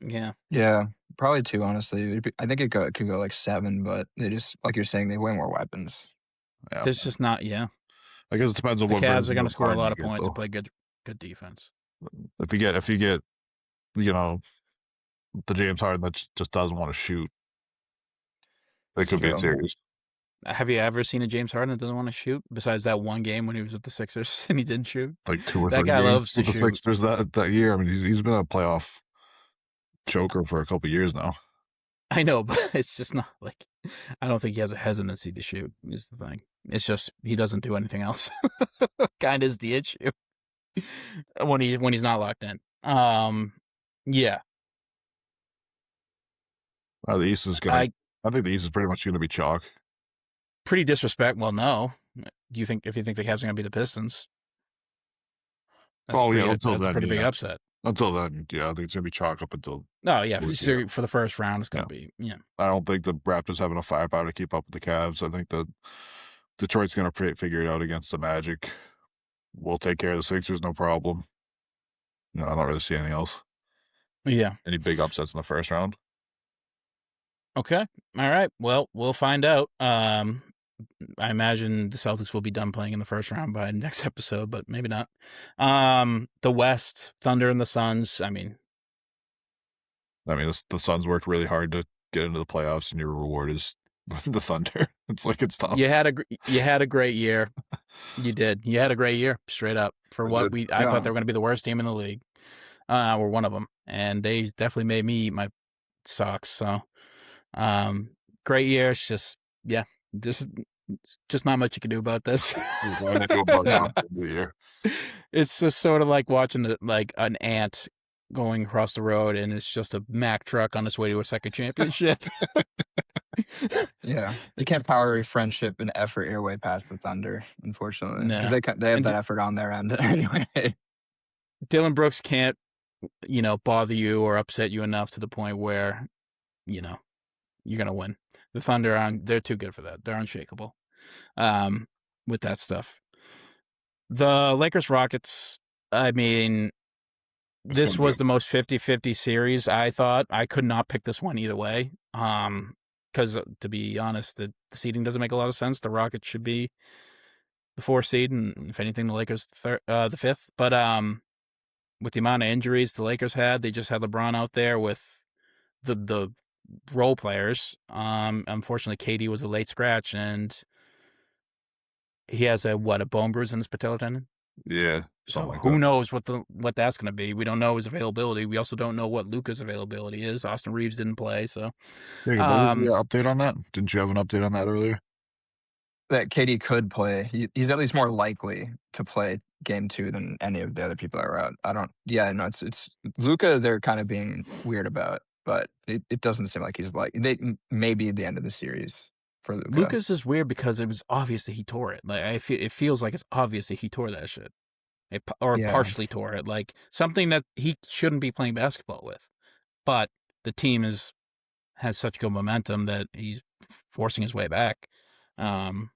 Yeah. Yeah, probably 2, honestly. I think it could go 7, but they just, like you're saying, they have way more weapons. Yeah. There's just not, I guess it depends on the what Cavs are going to score a lot of points and play good defense. If you get, the James Harden that just doesn't want to shoot. It could be a true. series. Have you ever seen a James Harden that doesn't want to shoot? Besides that one game when he was with the Sixers and he didn't shoot. Like 2 or That 3 guy games loves to with the shoot. Sixers that year. I mean, he's been a playoff choker for a couple years now. I know, but it's just not like I don't think he has a hesitancy to shoot. Is the thing. It's just he doesn't do anything else. Kind of is the issue when he's not locked in. Yeah. The East is gonna. I think the East is pretty much gonna be chalk. Pretty disrespect. Well, no. Do you think if you think the Cavs are gonna be the Pistons? That's a pretty big upset. Until then, yeah, I think it's gonna be chalk up until. Oh yeah, for the first round, it's gonna be I don't think the Raptors have enough firepower to keep up with the Cavs. I think that Detroit's gonna figure it out against the Magic. We'll take care of the Sixers, no problem. No, I don't really see anything else. Yeah. Any big upsets in the first round? Okay. All right. Well, we'll find out. I imagine the Celtics will be done playing in the first round by next episode, but maybe not. The West, Thunder and the Suns. I mean, the Suns worked really hard to get into the playoffs, and your reward is the Thunder. It's tough. You had a great year. You did. You had a great year, straight up. For what I thought they were going to be the worst team in the league, or one of them, and they definitely made me eat my socks. So, great year. It's just just not much you can do about this. It's just sort of like watching an ant going across the road, and it's just a Mack truck on its way to a second championship. Yeah, you can't power a friendship and effort your way past the Thunder, unfortunately, because they have that effort on their end anyway. Dylan Brooks can't, bother you or upset you enough to the point where, you're gonna win. The Thunder they're too good for that. They're unshakable, with that stuff. The Lakers Rockets. I mean, this was the most 50-50 series. I thought I could not pick this one either way. Because to be honest, the seeding doesn't make a lot of sense. The Rockets should be the 4th seed, and if anything, the Lakers the 5th. But with the amount of injuries the Lakers had, they just had LeBron out there with the role players. Unfortunately, KD was a late scratch, and he has a bone bruise in his patellar tendon. Yeah. So who knows what that's going to be? We don't know his availability. We also don't know what Luka's availability is. Austin Reeves didn't play, so. What was the update on that? Didn't you have an update on that earlier? That KD could play. He's at least more likely to play game 2 than any of the other people that were out. It's Luka. They're kind of being weird about, but it doesn't seem like he's maybe the end of the series for Luka. Luka's is weird because it was obvious that he tore it. Like it feels like it's obvious that he tore that shit. Partially tore it, like something that he shouldn't be playing basketball with. But the team has such good momentum that he's forcing his way back. They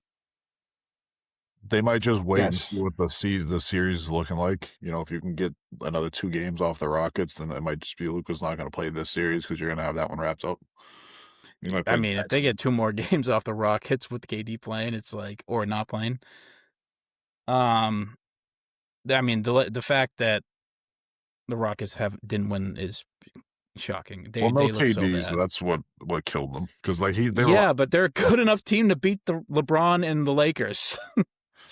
might just wait and see what the series is looking like. If you can get another 2 games off the Rockets, then it might just be Luka's not going to play this series because you're going to have that one wrapped up. I mean, if they get 2 more games off the Rockets with KD playing, it's like, or not playing. I mean, the fact that the Rockets didn't win is shocking. They look KD, so bad. So that's what killed them. Because but they're a good enough team to beat the LeBron and the Lakers.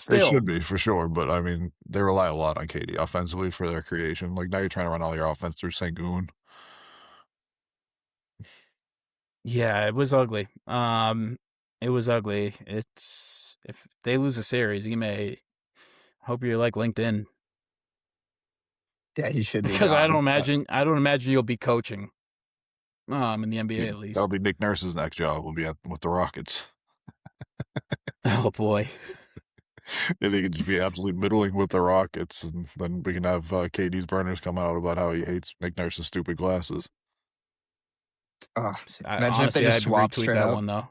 They should be for sure, but I mean, they rely a lot on KD offensively for their creation. Like now, you're trying to run all your offense through Sengun. Yeah, it was ugly. It was ugly. It's if they lose a series, you may. Hope you're like LinkedIn. Yeah, he should be. Because I don't imagine you'll be coaching. In the NBA at least. That'll be Nick Nurse's next job. Will be with the Rockets. Oh boy. And he could just be absolutely middling with the Rockets, and then we can have KD's burners come out about how he hates Nick Nurse's stupid glasses. Imagine if they just swapped straight that up. One though.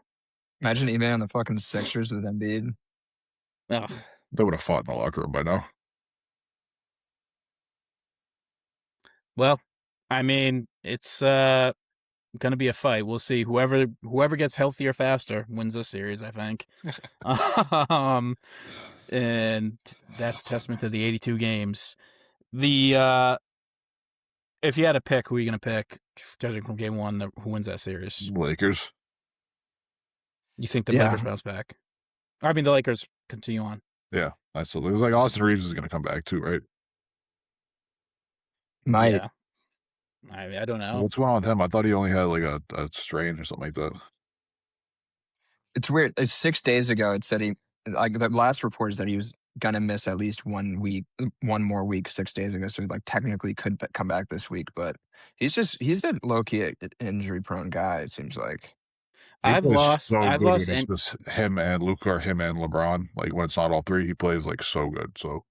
Imagine even on the fucking Sixers with Embiid. Ugh. They would have fought in the locker room by now. Well, I mean, it's going to be a fight. We'll see. Whoever gets healthier faster wins this series, I think. And that's a testament to the 82 games. If you had to pick, who are you going to pick, judging from game 1, who wins that series? Lakers. You think the Yeah. Lakers bounce back? I mean, the Lakers continue on. Yeah, absolutely. It was like Austin Reeves is going to come back too, right? Might. Yeah. I don't know. What's going on with him? I thought he only had like a strain or something like that. It's weird. It's 6 days ago. It said like the last report is that he was gonna miss at least 1 week, 1 more week 6 days ago. So he like technically could come back this week, but he's a low key injury prone guy. It seems like. He I've plays lost so good when it's and just him and Luka or him and LeBron. Like when it's not all three, he plays like so good. So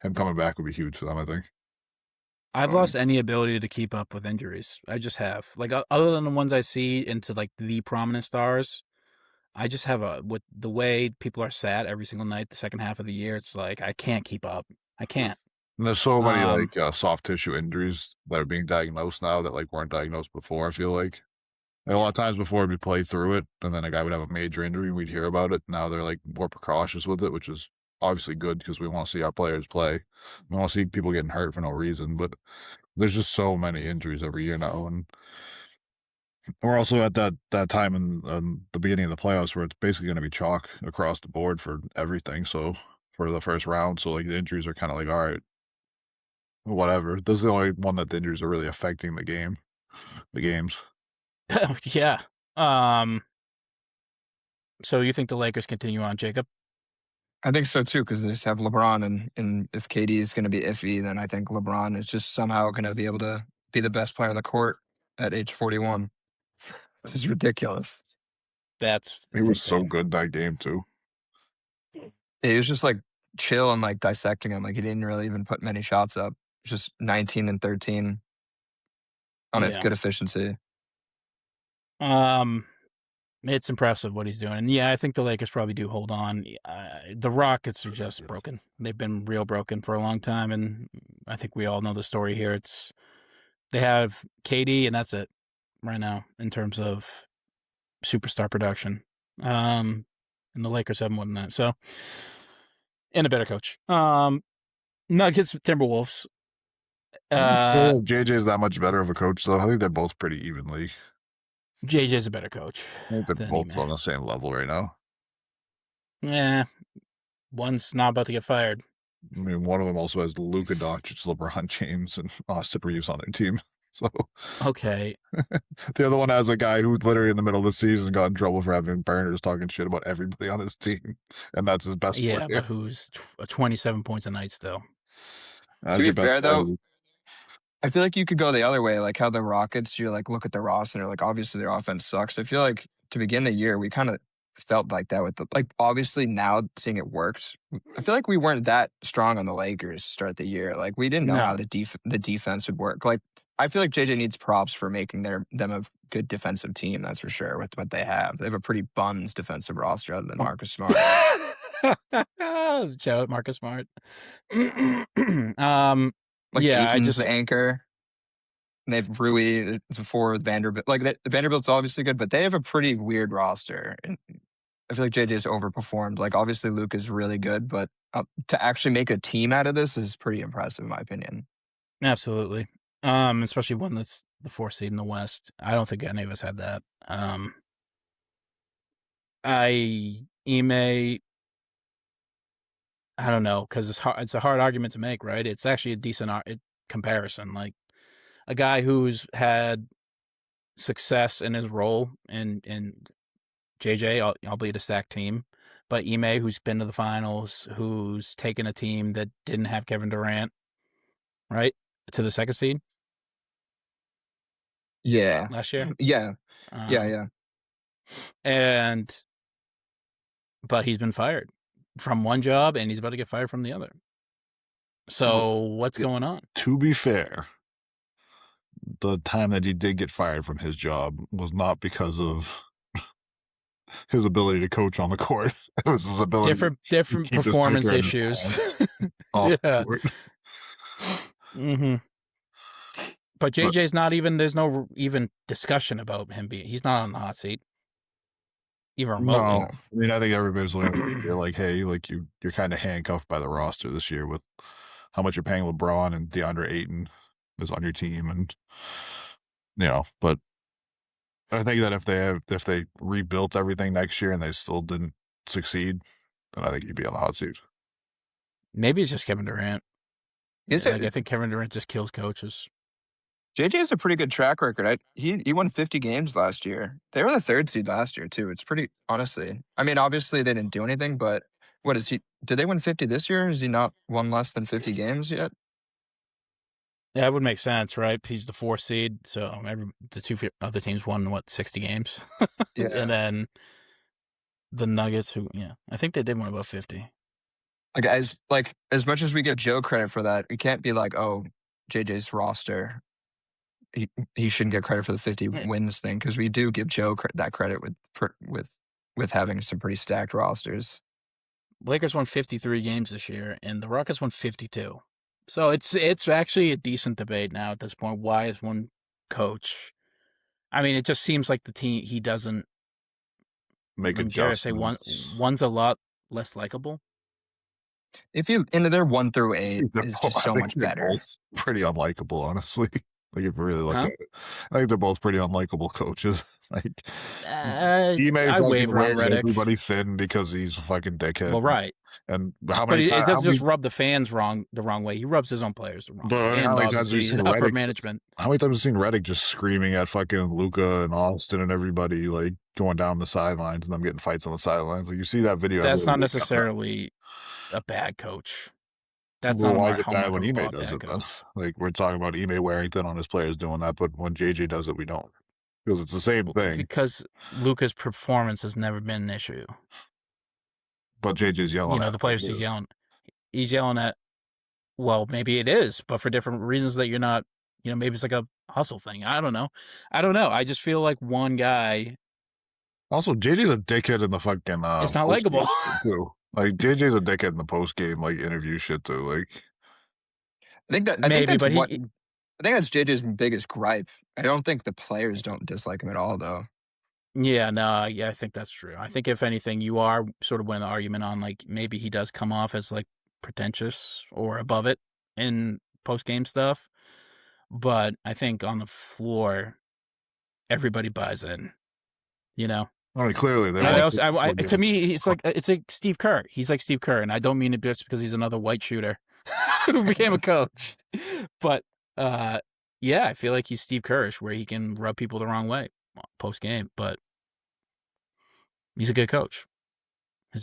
him coming back would be huge for them, I think. I've lost any ability to keep up with injuries. I just have. Like other than the ones I see into like the prominent stars, I just have with the way people are sat every single night the second half of the year, it's like I can't keep up. I can't. And there's so many like soft tissue injuries that are being diagnosed now that like weren't diagnosed before, I feel like. A lot of times before we'd play through it, and then a guy would have a major injury, and we'd hear about it. Now they're like more precautious with it, which is obviously good because we want to see our players play. We want to see people getting hurt for no reason. But there's just so many injuries every year now, and we're also at that time in the beginning of the playoffs where it's basically going to be chalk across the board for everything. So for the first round, so like the injuries are kind of like, all right, whatever. This is the only one that the injuries are really affecting the games. Yeah. So you think the Lakers continue on, Jacob? I think so too, because they just have LeBron, and if KD is going to be iffy, then I think LeBron is just somehow going to be able to be the best player on the court at age 41. This is ridiculous. He was so good that game too. He was just like chill and like dissecting him. Like he didn't really even put many shots up. Just 19 and 13 on his good efficiency. It's impressive what he's doing. And yeah, I think the Lakers probably do hold on. The Rockets are just broken. They've been real broken for a long time, and I think we all know the story here. They have KD, and that's it right now in terms of superstar production. And the Lakers have more than that. So, and a better coach. Nuggets, Timberwolves. JJ's that much better of a coach, though. I think they're both pretty evenly. JJ's a better coach. I think they're both on the same level right now. Yeah. One's not about to get fired. I mean, one of them also has Luka Doncic, LeBron James, and Austin Reeves on their team. So okay. The other one has a guy who literally in the middle of the season got in trouble for having burners talking shit about everybody on his team, and that's his best player. Yeah, but who's 27 points a night still. To be fair, though, I feel like you could go the other way, like how the Rockets, you like look at the roster, and like obviously their offense sucks. I feel like to begin the year, we kind of felt like that with like obviously now seeing it works. I feel like we weren't that strong on the Lakers to start the year. Like we didn't know how the defense would work. Like I feel like JJ needs props for making them a good defensive team. That's for sure. With what they have a pretty bums defensive roster other than Marcus Smart. Shout out Marcus Smart. Like yeah, Aiton's the anchor. And they have Rui for Vanderbilt. Like Vanderbilt's obviously good, but they have a pretty weird roster. And I feel like JJ's overperformed. Like obviously Luke is really good, but to actually make a team out of this is pretty impressive in my opinion. Absolutely. Especially one that's the 4th seed in the West. I don't think any of us had that. I don't know, because it's a hard argument to make, right? It's actually a decent comparison. Like a guy who's had success in his role in JJ, albeit a stacked team, but Ime, who's been to the finals, who's taken a team that didn't have Kevin Durant, right, to the 2nd seed. Yeah. Last year. Yeah. But he's been fired from one job, and he's about to get fired from the other. So what's going on? To be fair, the time that he did get fired from his job was not because of his ability to coach on the court. It was his ability different performance issues. Yeah. Mm-hmm. But JJ's not even. There's no even discussion about him being. He's not on the hot seat. Even remotely. No, I mean, I think everybody's looking at like, hey, like you're kind of handcuffed by the roster this year with how much you're paying LeBron, and DeAndre Ayton is on your team, and but I think that if they rebuilt everything next year and they still didn't succeed, then I think he'd be on the hot seat. Maybe it's just Kevin Durant. Yes, I think Kevin Durant just kills coaches. JJ has a pretty good track record. He won 50 games last year. They were the 3rd seed last year too. It's pretty, honestly. I mean, obviously they didn't do anything, but what is he? Did they win 50 this year? Has he not won less than 50 games yet? Yeah, that would make sense, right? He's the 4th seed, so the 2 other teams won 60 games, Yeah. and then the Nuggets, I think they did win about 50. As much as we give Joe credit for that, we can't be like, oh, JJ's roster. He shouldn't get credit for the 50 wins thing, because we do give Joe that credit with having some pretty stacked rosters. Lakers won 53 games this year, and the Rockets won 52. So it's actually a decent debate now at this point. Why is one coach? I mean, it just seems like the team, he doesn't make adjustments. One's a lot less likable. They're 1 through 8 is just so much better. Both pretty unlikable, honestly. Like, if you really look at it, I think they're both pretty unlikable coaches. Like, I waver on Redick. Everybody thin because he's a fucking dickhead. Well, right. And how many? But it doesn't just rub the fans the wrong way. He rubs his own players the wrong way. How many times have you seen Redick? Management. How many times have you seen Redick just screaming at fucking Luka and Austin and everybody, like going down the sidelines and them getting fights on the sidelines? Like, you see that video. That's not necessarily a bad coach. That's well, not why is it bad when Ime does it then? Like, we're talking about Ime Warrington on his players doing that, but when JJ does it, we don't. Because it's the same thing. Because Luka's performance has never been an issue. But JJ's yelling at the players he's yelling. He's yelling at, well, maybe it is, but for different reasons that you're not, maybe it's like a hustle thing. I don't know. I just feel like one guy. Also, JJ's a dickhead in the fucking. It's not likable. Like, JJ's a dickhead in the post game, like, interview shit too. Like, I think that's JJ's biggest gripe. I don't think the players don't dislike him at all, though. Yeah, no, I think that's true. I think if anything, you are sort of winning the argument on, like, maybe he does come off as, like, pretentious or above it in post game stuff. But I think on the floor, everybody buys in. I mean, clearly, to me, it's like Steve Kerr. He's like Steve Kerr, and I don't mean it just because he's another white shooter who became a coach. But I feel like he's Steve Kerrish, where he can rub people the wrong way post game. But he's a good coach.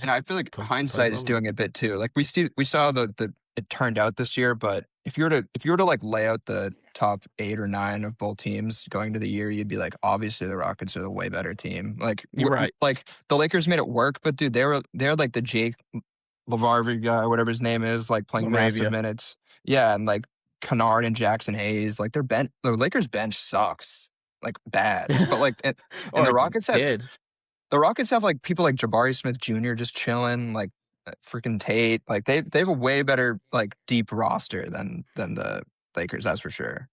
And I feel like hindsight is doing a bit too. Like, we saw the it turned out this year, but if you were to like lay out the top 8 or 9 of both teams going to the year, you'd be like, obviously the Rockets are the way better team. Like, you're right. Like, the Lakers made it work, but dude, they're like the Jake LaVarvey guy, whatever his name is, like playing massive minutes. Yeah, and like Kennard and Jackson Hayes, like the Lakers bench sucks, like bad. But like, and the Rockets have. The Rockets have like people like Jabari Smith Jr. just chilling, like freaking Tate. Like, they have a way better like deep roster than the Lakers, that's for sure.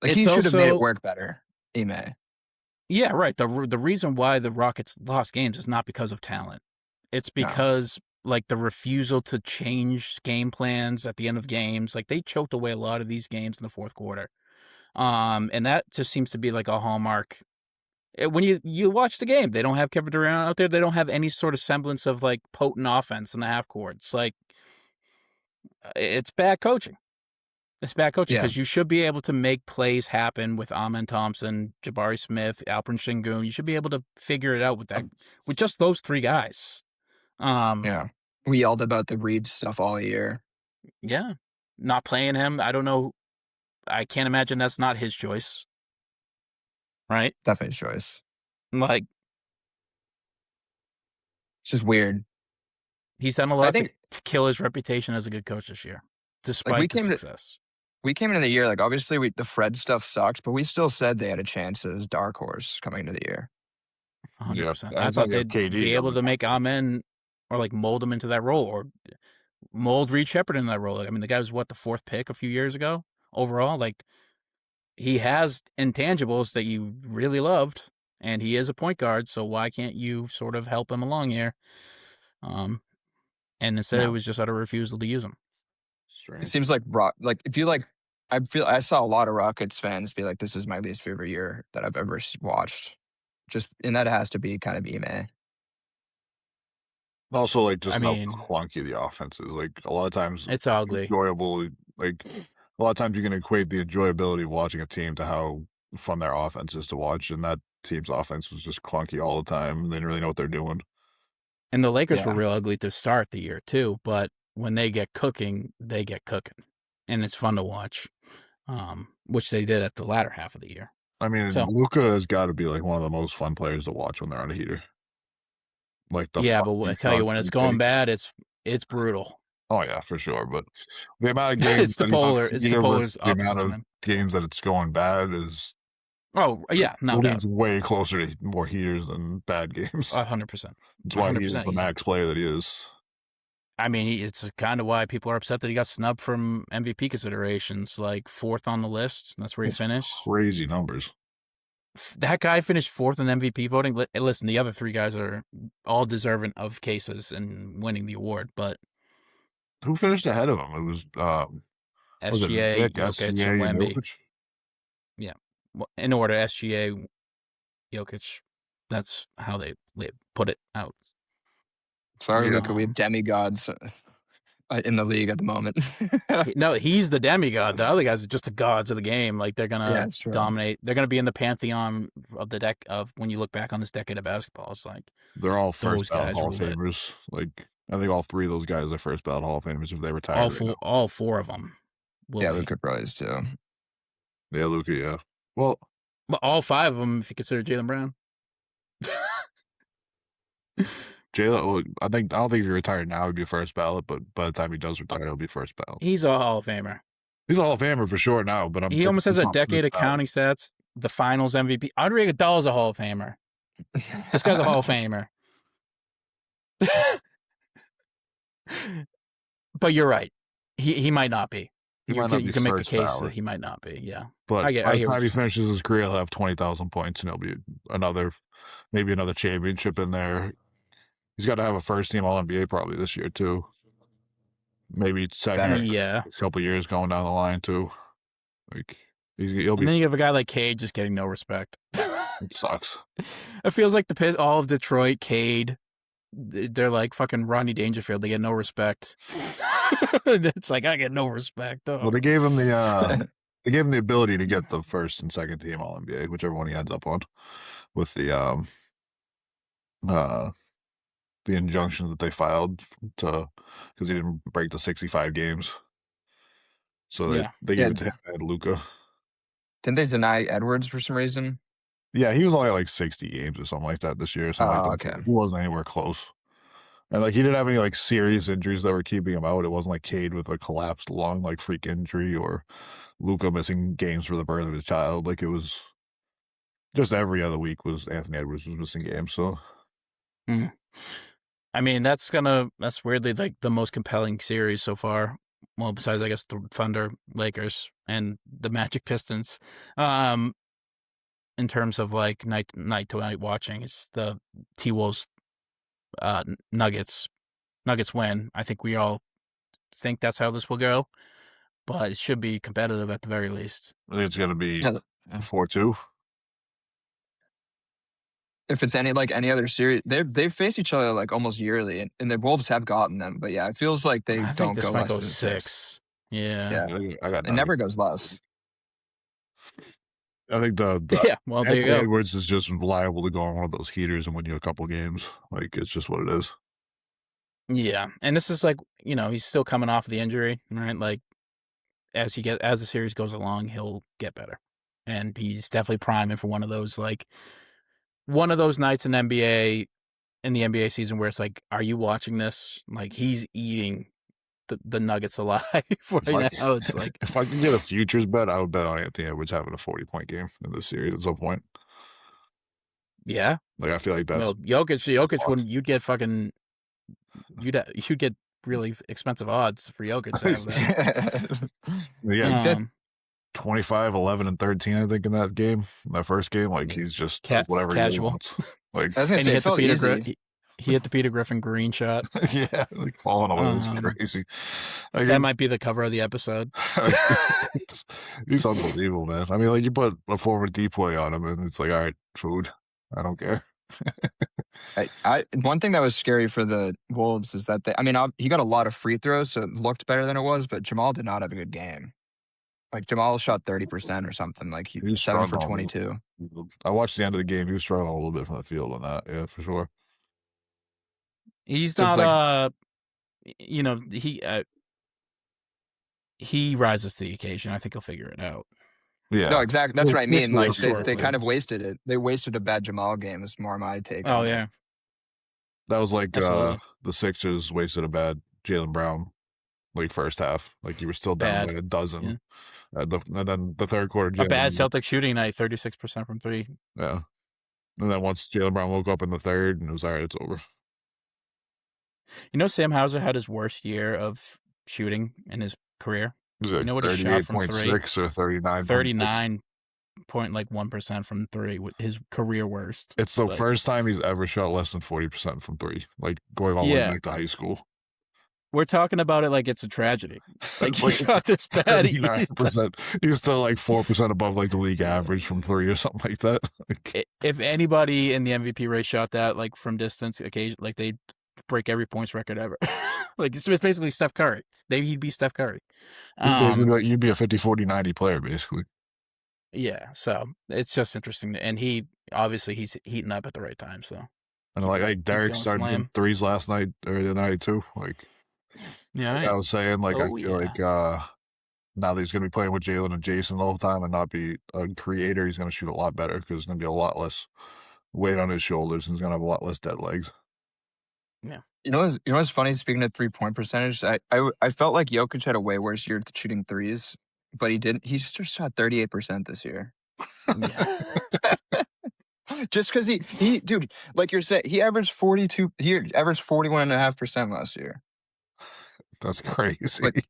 Like, he should have made it work better, Ime. Yeah, right. The reason why the Rockets lost games is not because of talent. It's because like the refusal to change game plans at the end of games. Like, they choked away a lot of these games in the fourth quarter. And that just seems to be like a hallmark. When you watch the game, they don't have Kevin Durant out there. They don't have any sort of semblance of like potent offense in the half court. It's like, it's bad coaching. It's bad coaching because you should be able to make plays happen with Amen Thompson, Jabari Smith, Alperen Sengun. You should be able to figure it out with just those 3 guys. We yelled about the Reed stuff all year. Yeah, not playing him. I don't know. I can't imagine that's not his choice. Right? Definitely his choice. Like, it's just weird. He's done a lot to kill his reputation as a good coach this year, despite the success. We came into the year, like, obviously the Fred stuff sucked, but we still said they had a chance as dark horse coming into the year. 100%. I thought they'd be able to make Amen or like mold him into that role, or mold Reed Shepherd into that role. I mean, the guy was the 4th pick a few years ago overall. Like, he has intangibles that you really loved, and he is a point guard, so why can't you sort of help him along here? And instead, it was just out of refusal to use him. Strange. It seems like I saw a lot of Rockets fans be like, this is my least favorite year that I've ever watched. and that has to be kind of Ime. Also, like, just I how mean, clunky the offense is. Like, a lot of times, it's ugly. enjoyable. Like, a lot of times you can equate the enjoyability of watching a team to how fun their offense is to watch, and that team's offense was just clunky all the time. They didn't really know what they're doing. And the Lakers were Yeah. real ugly to start the year too, but when they get cooking, they get cooking, and it's fun to watch. Which they did at the latter half of the year. I mean, So- Luka has got to be like one of the most fun players to watch when they're on a heater. Like the Yeah, but I tell you, when it's going bad, it's brutal. Oh yeah, for sure. But the amount of games It's the polar. It's the polar's the amount opposites, of man. games that it's going bad is Oh yeah, no doubt, leads way closer to more heaters than bad games. 100%. That's why he is 100%. the max player that he is. I mean, it's kind of why people are upset that he got snubbed from MVP considerations, like 4th on the list. That's where he finished. Crazy numbers. That guy finished 4th in MVP voting. Listen, the other 3 guys are all deserving of cases and winning the award, but Who finished ahead of him? It was SGA, Vic, Jokic, SGA, and and Wemby. Jokic? Yeah, in order: SGA, Jokic. That's how they put it out. Sorry, Yeah. Luka, we have demigods in the league at the moment. No, he's the demigod. The other guys are just the gods of the game. Like they're gonna Yeah, it's true. dominate. They're gonna be in the pantheon of the deck of when you look back on this decade of basketball. It's like They're all Those first ballot guys Hall of rule it. Famers. Like I think all 3 of those guys are first ballot Hall of Famers if they retire. all four of them. Will Yeah, be. Luka probably is too. Yeah, Luka. Yeah. Well, But all 5 of them, if you consider Jaylen Brown. Jalen. Well, I don't think if he retired now, he'd be first ballot. But by the time he does retire, he'll be first ballot. He's a Hall of Famer. He's a Hall of Famer for sure now. But He almost has a decade of counting stats. The Finals MVP. Andre Iguodala's a Hall of Famer. This guy's a Hall of Famer. But you're right. He might not be. He You might not can, be you can make the first case ballot. that he might not be. Yeah. But I hear by the what time he you're finishes his career, he'll have 20,000 points, and he'll be maybe another championship in there. He's got to have a first team All NBA probably this year too. Maybe second. Yeah. A couple years going down the line too. Like he'll And be. then you have a guy like Cade just getting no respect. It sucks. It feels like all of Detroit, Cade, they're like fucking Rodney Dangerfield. They get no respect. It's like I get no respect. Oh. Well, they gave him the ability to get the first and second team All NBA, whichever one he ends up on, with the injunction that they filed because he didn't break the 65 games. So they gave it to him and Luka. Didn't they deny Edwards for some reason? Yeah, he was only like 60 games or something like that this year. Okay. He wasn't anywhere close. And like he didn't have any like serious injuries that were keeping him out. It wasn't like Cade with a collapsed lung, like freak injury, or Luka missing games for the birth of his child. Like it was just every other week was Anthony Edwards was missing games. So I mean, that's weirdly like the most compelling series so far. Well, besides I guess the Thunder, Lakers, and the Magic Pistons. In terms of like night to night watching, it's the T-Wolves Nuggets win. I think we all think that's how this will go, but it should be competitive at the very least. I think it's going to be 4-2. If it's any other series, they face each other like almost yearly, and the Wolves have gotten them. But yeah, it feels like they I don't think this go might less go than 6. Yeah. I got it never goes less. I think the Yeah, well, there you Anthony go. Edwards is just liable to go on one of those heaters and win you a couple games. Like it's just what it is. Yeah, and this is like, he's still coming off the injury, right? Like as the series goes along, he'll get better, and he's definitely priming for one of those nights in the NBA season where it's like, are you watching this? Like he's eating the Nuggets alive right now. It's like if I can get a futures bet, I would bet on Anthony Edwards having a 40-point game in this series at some point. Yeah, like I feel like that's well, Jokic wouldn't. You'd get really expensive odds for Jokic to have that. Yeah, 25, 11, and 13, I think, in that game, that first game. Like he's just does whatever he wants. Like I was gonna say, it felt easy. He hit the Peter Griffin green shot. Yeah, like falling away was crazy. Like, that might be the cover of the episode. He's unbelievable, man. I mean, like you put a former DPOY on him, and it's like, all right, food. I don't care. One thing that was scary for the Wolves is that he got a lot of free throws, so it looked better than it was, but Jamal did not have a good game. Like Jamal shot 30% or something, like He was 7 for struggling. 22. I watched the end of the game. He was struggling a little bit from the field on that. Yeah, for sure. He's So it's not he rises to the occasion. I think he'll figure it out. Yeah. No, exactly. That's what I mean. Like Sure, they kind of wasted it. They wasted a bad Jamal game. Is more my take. Oh on yeah. it. That was like Absolutely. the Sixers wasted a bad Jaylen Brown, like first half. Like you were still down Bad. by a dozen. Yeah. And then the third quarter, A bad Celtics shooting night, 36% from three. Yeah. And then once Jaylen Brown woke up in the third, and it was all right, it's over. You know, Sam Hauser had his worst year of shooting in his career. Was it You know what he shot from three? 38.6 or 39? 39.1% from three, his career worst. It's the first time he's ever shot less than 40% from three, like going all the way back to high school. We're talking about it like it's a tragedy. Like he shot this bad. He's still like 4% above like the league average from three or something like that. If anybody in the MVP race shot that like from distance, occasion like they'd break every points record ever. Like it's basically Steph Curry. He'd be Steph Curry. You'd be a 50, 40, 90 player basically. Yeah, so it's just interesting, and he's heating up at the right time. So, and like Derek started hitting threes last night or the night too. Like, yeah, I was saying, like I feel like now that he's gonna be playing with Jalen and Jason the whole time and not be a creator, he's gonna shoot a lot better because there's gonna be a lot less weight on his shoulders and he's gonna have a lot less dead legs. Yeah. You know what's funny? Speaking of 3-point percentage, I felt like Jokic had a way worse year shooting threes, but he didn't. He just shot 38% this year. Yeah. Just because he, dude, like you're saying, he averaged 42. He averaged 41.5% last year. That's crazy. Like,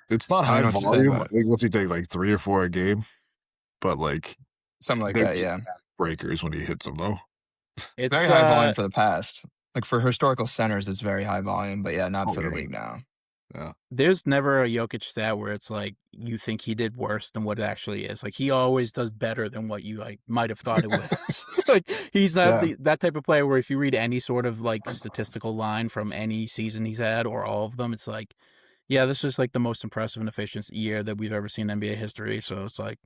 it's not high volume. I think what's he take, like 3 or 4 a game? But like something like that, yeah. Breakers when he hits them though. It's very high volume for the past. Like for historical centers, it's very high volume, but yeah, not for the league now. Yeah. There's never a Jokic stat where it's like you think he did worse than what it actually is. Like he always does better than what you like might have thought it was. Like he's not that type of player where if you read any sort of like statistical line from any season he's had or all of them, it's like, yeah, this is like the most impressive and efficient year that we've ever seen in NBA history. So it's like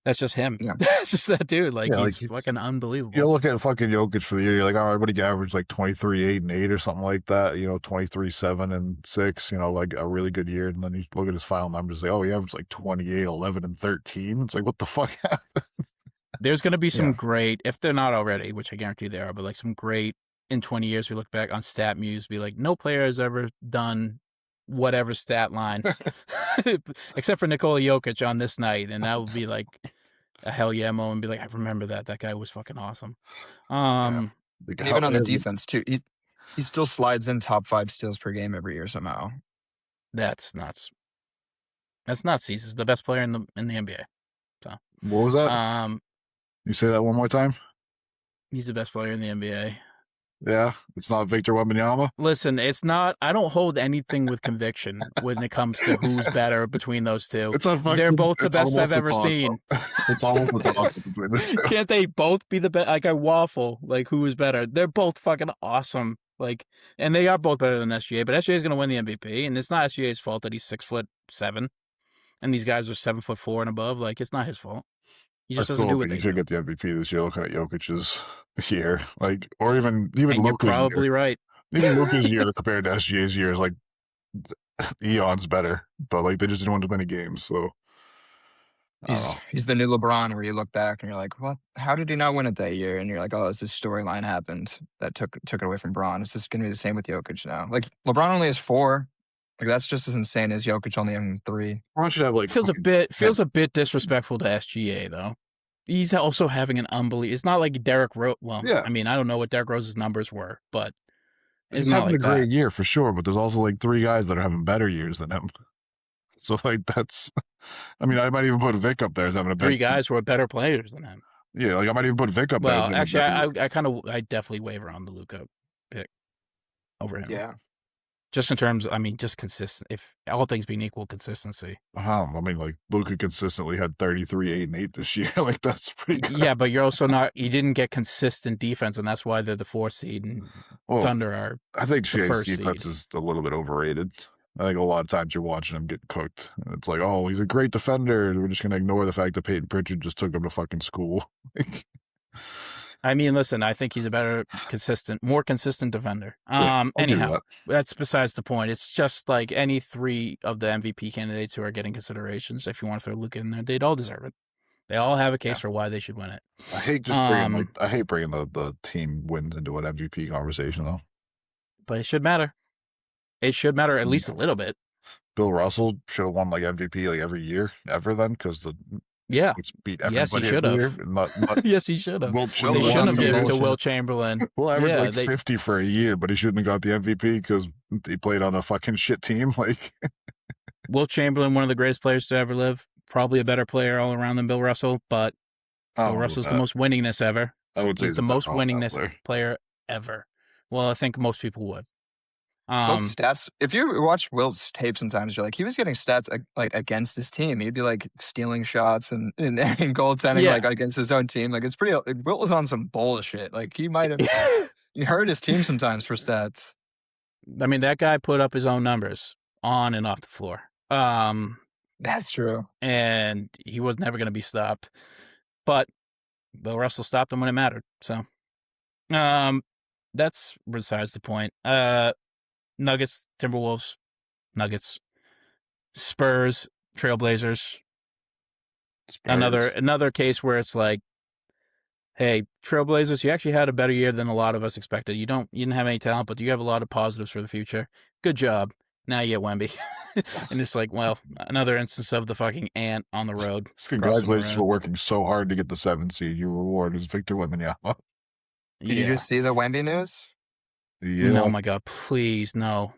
that's just him. Yeah. That's just that dude. Like he's fucking unbelievable. You look at fucking Jokic for the year, you're like, all right, but he averaged like 23, 8, and 8 or something like that. 23, 7, and 6. Like a really good year. And then you look at his final numbers, like, oh, he averaged like 28, 11, and 13. It's like, what the fuck happened? There's gonna be some great, if they're not already, which I guarantee they are, but like some great in 20 years. We look back on StatMuse, be like, no player has ever done whatever stat line except for Nikola Jokic on this night, and that would be like a hell yeah moment and be like, I remember that guy was fucking awesome. And even on the defense too, he still slides in top 5 steals per game every year somehow. That's nuts. He's the best player in the NBA. So what was that? You say that one more time? He's the best player in the NBA. Yeah, it's not Victor Wembanyama. Listen, it's not. I don't hold anything with conviction when it comes to who's better between those two. They're both the best I've ever seen. It's almost a toss between the two. Can't they both be the best? Like I waffle. Like who is better? They're both fucking awesome. Like, and they are both better than SGA. But SGA is gonna win the MVP, and it's not SGA's fault that he's 6'7", and these guys are 7'4" and above. Like it's not his fault. He just doesn't do what they do. He should get the MVP this year. Looking at Jokic's year, like, or even and you're probably right. Even Luka's year compared to SGA's year is like eons better, but like they just didn't win as many games. So he's the new LeBron, where you look back and you're like, what? How did he not win it that year? And you're like, oh, this storyline happened that took it away from Bron. It's just going to be the same with Jokic now. Like LeBron only has 4. Like that's just as insane as Jokic only having 3. LeBron should have like feels a bit disrespectful to SGA though. He's also having an unbelievable. It's not like Derrick Rose. Well, yeah. I mean, I don't know what Derrick Rose's numbers were, but he's having a great year for sure. But there's also like 3 guys that are having better years than him. So like that's, I mean, I might even put Vic up there as having a 3 guys who are better players than him. Yeah, like I might even put Vic up there. Well, actually, I definitely waver on the Luka pick over him. Yeah. Just in terms, I mean, just consistent. If all things being equal, consistency. I mean, like Luka consistently had 33, 8, and 8 this year. Like that's pretty good. Yeah, but you're also not. You didn't get consistent defense, and that's why they're the 4th seed, and Thunder are. I think Shea's first defense seed. is a little bit overrated. I think a lot of times you're watching him get cooked. And it's like, oh, he's a great defender. We're just gonna ignore the fact that Peyton Pritchard just took him to fucking school. I mean, listen, I think he's a more consistent defender. Anyhow, that's besides the point. It's just like any 3 of the MVP candidates who are getting considerations. If you want to throw Luka in there, they'd all deserve it. They all have a case for why they should win it. I hate bringing the team wins into an MVP conversation though. But it should matter. It should matter at least a little bit. Bill Russell should have won like MVP like every year ever then because it's beat everybody. Yes, he should have. Yes, he should have. They shouldn't have given it to Will Chamberlain. Well, averaged 50 for a year, but he shouldn't have got the MVP because he played on a fucking shit team. Like Will Chamberlain, one of the greatest players to ever live, probably a better player all around than Bill Russell, but Bill Russell's the most winningest ever. I would say he's the most winningest player ever. Well, I think most people would. Those stats. If you watch Wilt's tape, sometimes you're like, he was getting stats like against his team. He'd be like stealing shots and goaltending like against his own team. Like it's pretty. Wilt was on some bullshit. Like he might have he hurt his team sometimes for stats. I mean, that guy put up his own numbers on and off the floor. That's true. And he was never going to be stopped. But Bill Russell stopped him when it mattered. So, that's besides the point. Nuggets, Timberwolves, Nuggets, Spurs, Trailblazers. Another case where it's like, hey, Trailblazers, you actually had a better year than a lot of us expected. You didn't have any talent, but you have a lot of positives for the future. Good job. Now you get Wemby. And it's like, well, another instance of the fucking ant on the road. Congratulations for working so hard to get the 7th seed. Your reward is Victor Wembanyama. Did you just see the Wemby news? Yeah. No, my God, please, no.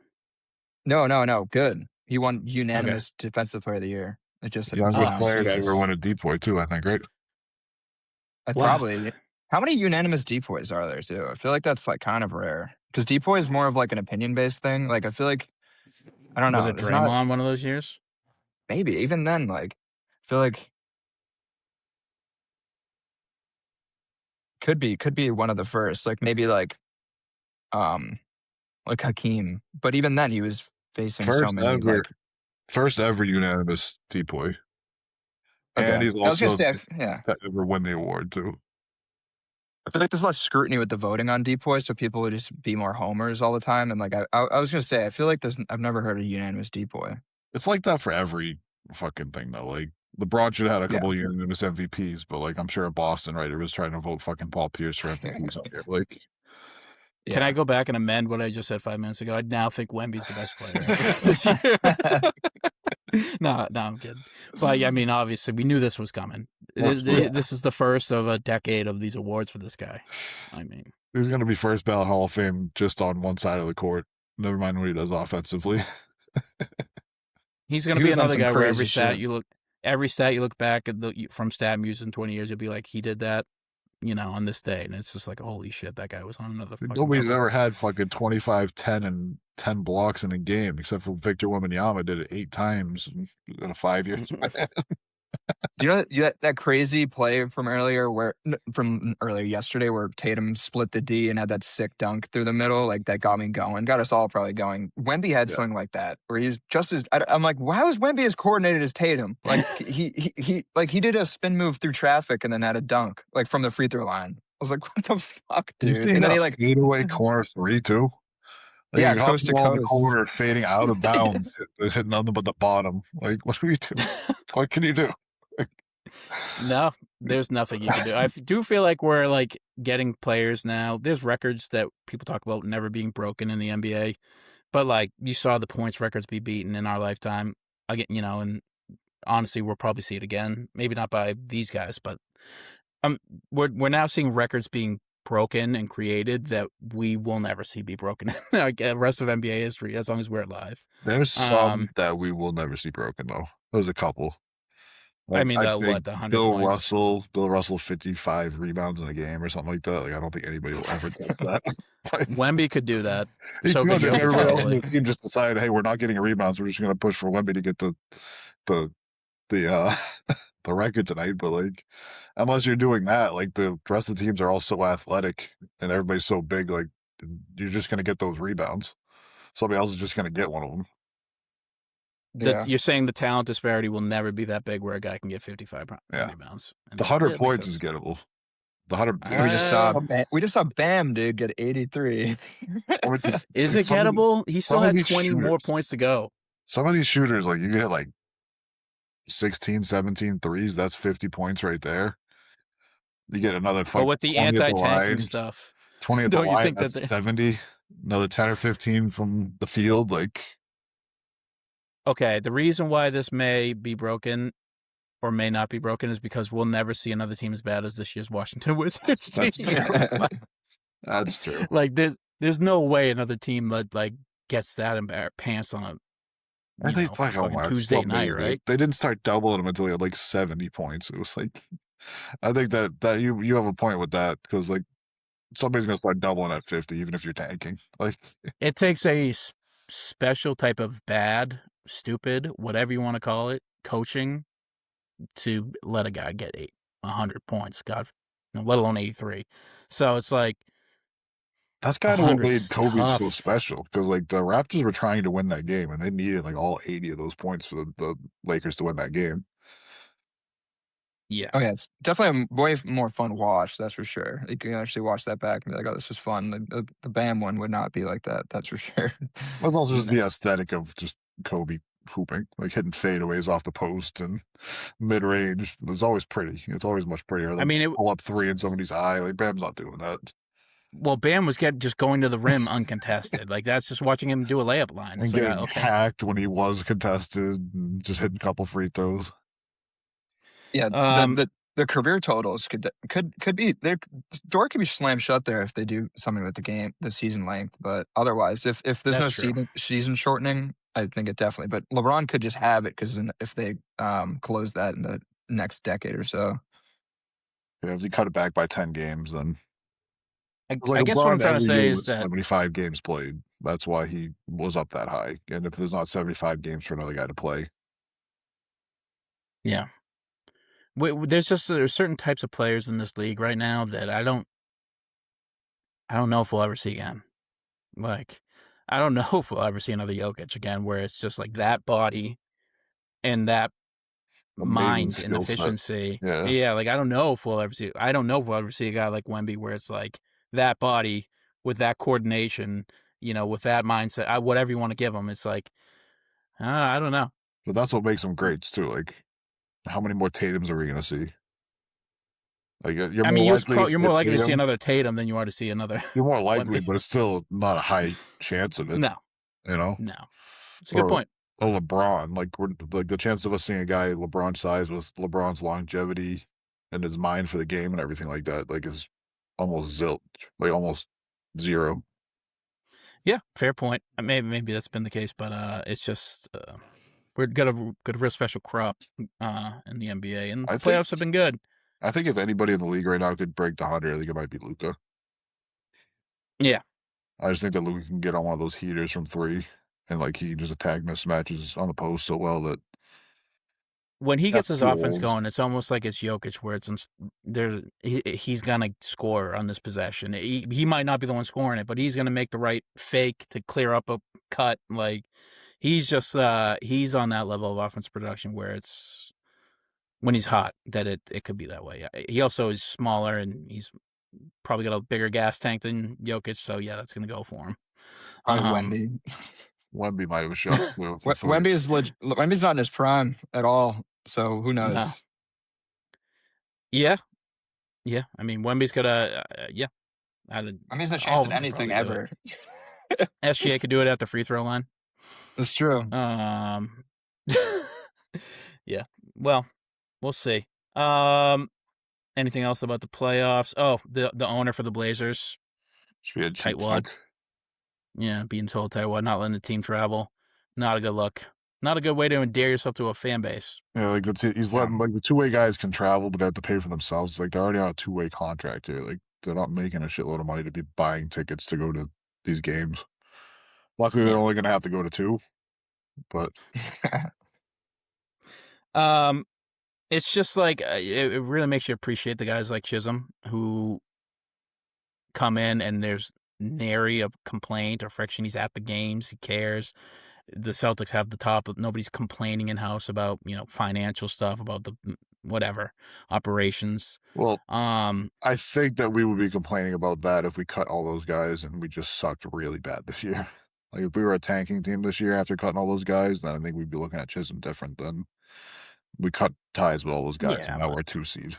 No. Good. He won unanimous Defensive Player of the Year. It just youngest player to ever win a DPOY too, I think, right? Probably. How many unanimous DPOYs are there too? I feel like that's like kind of rare because DPOY is more of like an opinion-based thing. Like I feel like I don't know. Was it Draymond one of those years? Maybe even then. Like I feel like could be one of the first. Like maybe like Hakeem, but even then he was facing so many first ever unanimous DPOY. Okay. And he's also I was gonna say, ever win the award too. I feel like there's less scrutiny with the voting on DPOY, so people would just be more homers all the time. And like I was gonna say, I feel like I've never heard a unanimous DPOY. It's like that for every fucking thing though. Like LeBron should have had a couple of unanimous MVPs, but like I'm sure a Boston writer was trying to vote fucking Paul Pierce for MVPs out here. Like, can I go back and amend what I just said 5 minutes ago? I now think Wemby's the best player. No, I'm kidding. But I mean, obviously, we knew this was coming. This is the first of a decade of these awards for this guy. I mean, he's going to be first ballot Hall of Fame just on one side of the court. Never mind what he does offensively. He's going to be another guy where every stat you look back at from StatMuse in 20 years, you'll be like, he did that, on this day, and it's just like, holy shit, that guy was on another. Nobody's ever had fucking 25, 10, and 10 blocks in a game, except for Victor Wembanyama did it 8 times in a 5-year span. Do you know that crazy play from earlier yesterday where Tatum split the D and had that sick dunk through the middle? Like that got me going, got us all probably going. Wemby had something like that where he's just as I'm like, why was Wemby as coordinated as Tatum? Like he did a spin move through traffic and then had a dunk like from the free throw line. I was like, what the fuck, dude? And then he like fadeaway corner 3 too. Like, coast to coast. Corner fading out of bounds, hit nothing but the bottom. Like, what do you do? What can you do? No, there's nothing you can do. I do feel like we're like getting players now. There's records that people talk about never being broken in the NBA, but like you saw the points records be beaten in our lifetime again. And honestly, we'll probably see it again. Maybe not by these guys, but we're now seeing records being broken and created that we will never see be broken in the rest of NBA history as long as we're alive. There's some that we will never see broken though. There's a couple. Like, I mean, I the think the 100 Bill points. Russell 55 rebounds in a game or something like that. Like, I don't think anybody will ever touch that. Like, Wemby could do that. he So could could if Jokic, everybody else in probably. the team just decided, hey, we're not getting rebounds. We're just going to push for Wemby to get the the record tonight. But like, unless you're doing that, like the rest of the teams are all so athletic and everybody's so big, like you're just going to get those rebounds. Somebody else is just going to get one of them. Yeah. You're saying the talent disparity will never be that big where a guy can get 55 Yeah. rebounds. The 100 points is gettable. The 100. We just saw Bam, dude, get 83. Is it gettable? He still had 20 more points to go. Some of these shooters, like you get like 16, 17 threes. That's 50 points right there. You get another But with the anti-tanking stuff, 20 at the line, that's 70. Another 10 or 15 from the field. Like, okay, the reason why this may be broken or may not be broken is because we'll never see another team as bad as this year's Washington Wizards team. That's true. Like, there's no way another team like gets that pants on I think like Tuesday night, right? They didn't start doubling them until he had like 70 points. It was like, I think that you have a point with that because like somebody's gonna start doubling at 50, even if you're tanking. Like, it takes a special type of bad, stupid, whatever you want to call it, coaching to let a guy get 100 points. God, let alone 83. So it's like that's kind of what made Kobe so special because like the Raptors were trying to win that game and they needed like all 80 of those points for the Lakers to win that game. Yeah. Oh yeah, it's definitely a way more fun watch. That's for sure. You can actually watch that back and be like, "Oh, this was fun." The Bam one would not be like that. That's for sure. It's also just the aesthetic of just Kobe hooping, like hitting fadeaways off the post and mid range. It's always pretty. It's always much prettier than pull up three in somebody's eye. Like Bam's not doing that. Well, Bam was just going to the rim uncontested. Like that's just watching him do a layup line. It's and getting hacked when he was contested, and just hitting a couple free throws. Yeah, the career totals could be there. Door could be slammed shut there if they do something with the season length. But otherwise, if there's no season shortening, I think it definitely. But LeBron could just have it because if they close that in the next decade or so, yeah, if he cut it back by 10 games, then. I guess what I'm trying to say is that 75 games played. That's why he was up that high. And if there's not 75 games for another guy to play. Yeah. There's certain types of players in this league right now that I don't know if we'll ever see again. Like, I don't know if we'll ever see another Jokic again, where it's just like that body and that mind and efficiency. Yeah, like I don't know if we'll ever see a guy like Wemby where it's like that body with that coordination, with that mindset, whatever you want to give him. It's like, I don't know. But that's what makes them greats too. Like, how many more Tatums are we going to see? Like, you're more likely to see another Tatum than you are to see another. You're more likely, but it's still not a high chance of it. No. No. It's a good point. A LeBron, like the chance of us seeing a guy LeBron's size with LeBron's longevity and his mind for the game and everything like that, like is almost zilch, like almost zero. Yeah, fair point. Maybe that's been the case, but it's just we've got a real special crop in the NBA, and the playoffs have been good. I think if anybody in the league right now could break the 100, I think it might be Luka. Yeah. I just think that Luka can get on one of those heaters from three, and like he just attack mismatches on the post so well that when he gets his offense going, it's almost like it's Jokic, where he's gonna score on this possession. He might not be the one scoring it, but he's gonna make the right fake to clear up a cut. Like he's just he's on that level of offense production where it's when he's hot that it could be that way. He also is smaller and he's probably got a bigger gas tank than Jokic, so yeah, that's gonna go for him. Wemby. Wemby might have shot. Wemby's not in his prime at all, so who knows? No. Yeah. I mean, Wemby's got Wemby's not chasing anything ever. SGA could do it at the free throw line. That's true. Yeah. Well, we'll see. Anything else about the playoffs? Oh, the owner for the Blazers. Should be a tightwad. Yeah, being told tightwad, not letting the team travel. Not a good look. Not a good way to endear yourself to a fan base. Yeah, like he's letting like the two-way guys can travel, but they have to pay for themselves. Like they're already on a two-way contract here. Like they're not making a shitload of money to be buying tickets to go to these games. Luckily, they're only going to have to go to 2. But it's just like it really makes you appreciate the guys like Chisholm who come in and there's nary a complaint or friction. He's at the games. He cares. The Celtics have the top. Nobody's complaining in house about financial stuff, about the whatever operations. Well, I think that we would be complaining about that if we cut all those guys and we just sucked really bad this year. Like if we were a tanking team this year after cutting all those guys, then I think we'd be looking at Chisholm different than we cut ties with all those guys and now we're a 2 seed.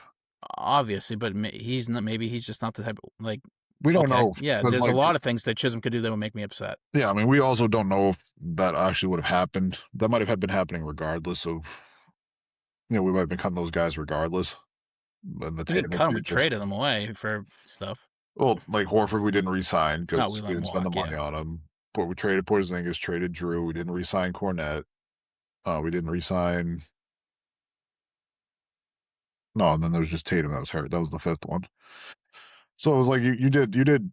Obviously, but he's not. Maybe he's just not the type of we don't know. Yeah, there's a lot of things that Chisholm could do that would make me upset. Yeah, I mean, we also don't know if that actually would have happened. That might have been happening regardless of, we might have been cutting those guys regardless. And we didn't cut them. We traded them away for stuff. Well, like Horford, we didn't re-sign because we didn't spend the money on him. But we traded Porzingis, traded Drew. We didn't re-sign Cornette. We didn't re-sign. No, and then there was just Tatum that was hurt. That was the 5th one. So it was like you did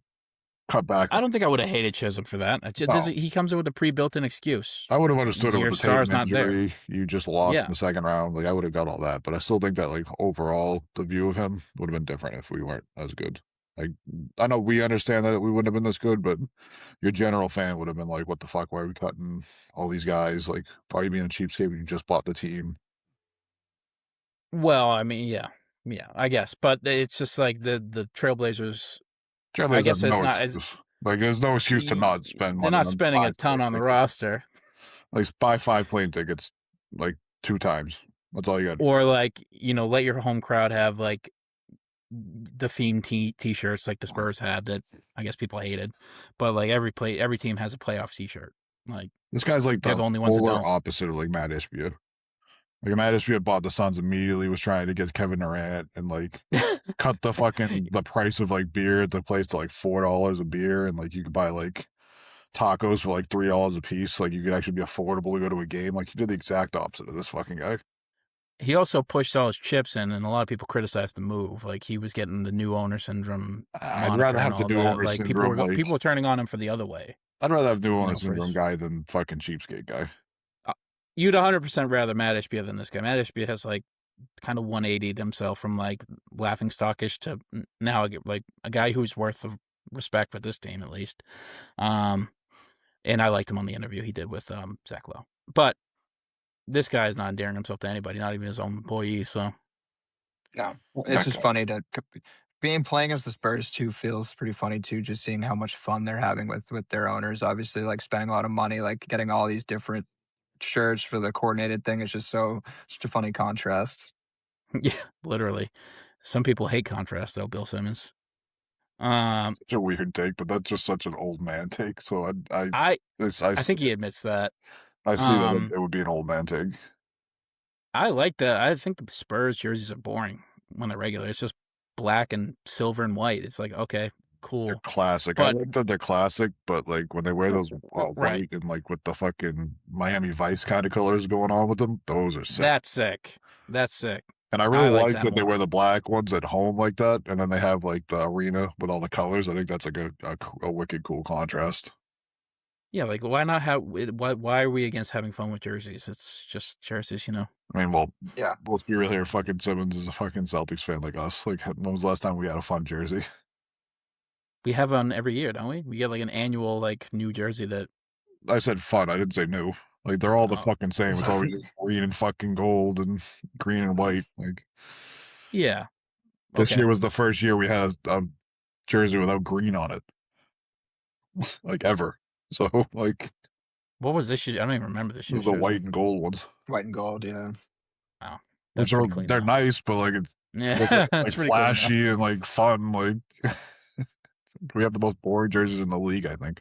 cut back. I don't think I would have hated Chisholm for that. He comes in with a pre-built-in excuse. I would have understood it with the Tatum injury. There. You just lost in the second round. Like I would have got all that, but I still think that like overall the view of him would have been different if we weren't as good. Like I know we understand that we wouldn't have been this good, but your general fan would have been like, "What the fuck? Why are we cutting all these guys? Like, why are you being a cheapskate when you just bought the team?" Well, I mean, yeah, I guess, but it's just like the Trailblazers. I guess it's not excuse. Like there's no excuse to not spend money. They're not spending a ton on the roster. Like buy 5 plane tickets like 2 times. That's all you got. Or like let your home crowd have like the theme t-shirts like the Spurs had that I guess people hated, but like every team has a playoff t-shirt. Like this guy's like the only ones that don't. Opposite of like Matt Ishbia. Like Matt Ishbia bought the Suns immediately, was trying to get Kevin Durant and like cut the price of like beer at the place to like $4 a beer, and like you could buy like tacos for like $3 a piece. Like you could actually be affordable to go to a game. Like he did the exact opposite of this fucking guy. He also pushed all his chips in, and a lot of people criticized the move. Like he was getting the new owner syndrome. I'd rather have the new owner syndrome. People were turning on him for the other way. I'd rather have new owner syndrome guy than fucking cheapskate guy. You'd 100% rather Matt Ishbia than this guy. Matt Ishbia has like kind of 180'd himself from like laughing stockish to now like a guy who's worth of respect with this team at least. And I liked him on the interview he did with Zach Lowe. But this guy is not endearing himself to anybody, not even his own employees. So no, it's just funny to playing as the Spurs too feels pretty funny too. Just seeing how much fun they're having with their owners. Obviously, like spending a lot of money, like getting all these different shirts for the coordinated thing. It's just such a funny contrast. Yeah, literally. Some people hate contrast though. Bill Simmons. Such a weird take, but that's just such an old man take. So I think he admits that. I see that it would be an old man take. I like that. I think the Spurs jerseys are boring when they're regular. It's just black and silver and white. It's like, okay, cool. They're classic. I like that they're classic, but like when they wear those white and like with the fucking Miami Vice kind of colors going on with them, those are sick. That's sick. And I really like that they wear the black ones at home like that, and then they have like the arena with all the colors. I think that's like a wicked cool contrast. Yeah, like why not have? Why are we against having fun with jerseys? It's just jerseys, I mean, well, yeah. Let's be real here. Fucking Simmons is a fucking Celtics fan like us. Like, when was the last time we had a fun jersey? We have one every year, don't we? We get like an annual like new jersey that. I said fun. I didn't say new. Like they're all the fucking same. It's always green and fucking gold and green and white. Like, yeah. This year was the first year we had a jersey without green on it, like ever. So like, what was this year? I don't even remember this year. The white and gold ones. White and gold, yeah. Wow, they're nice, but like it's like flashy cool, and like fun. Like we have the most boring jerseys in the league, I think.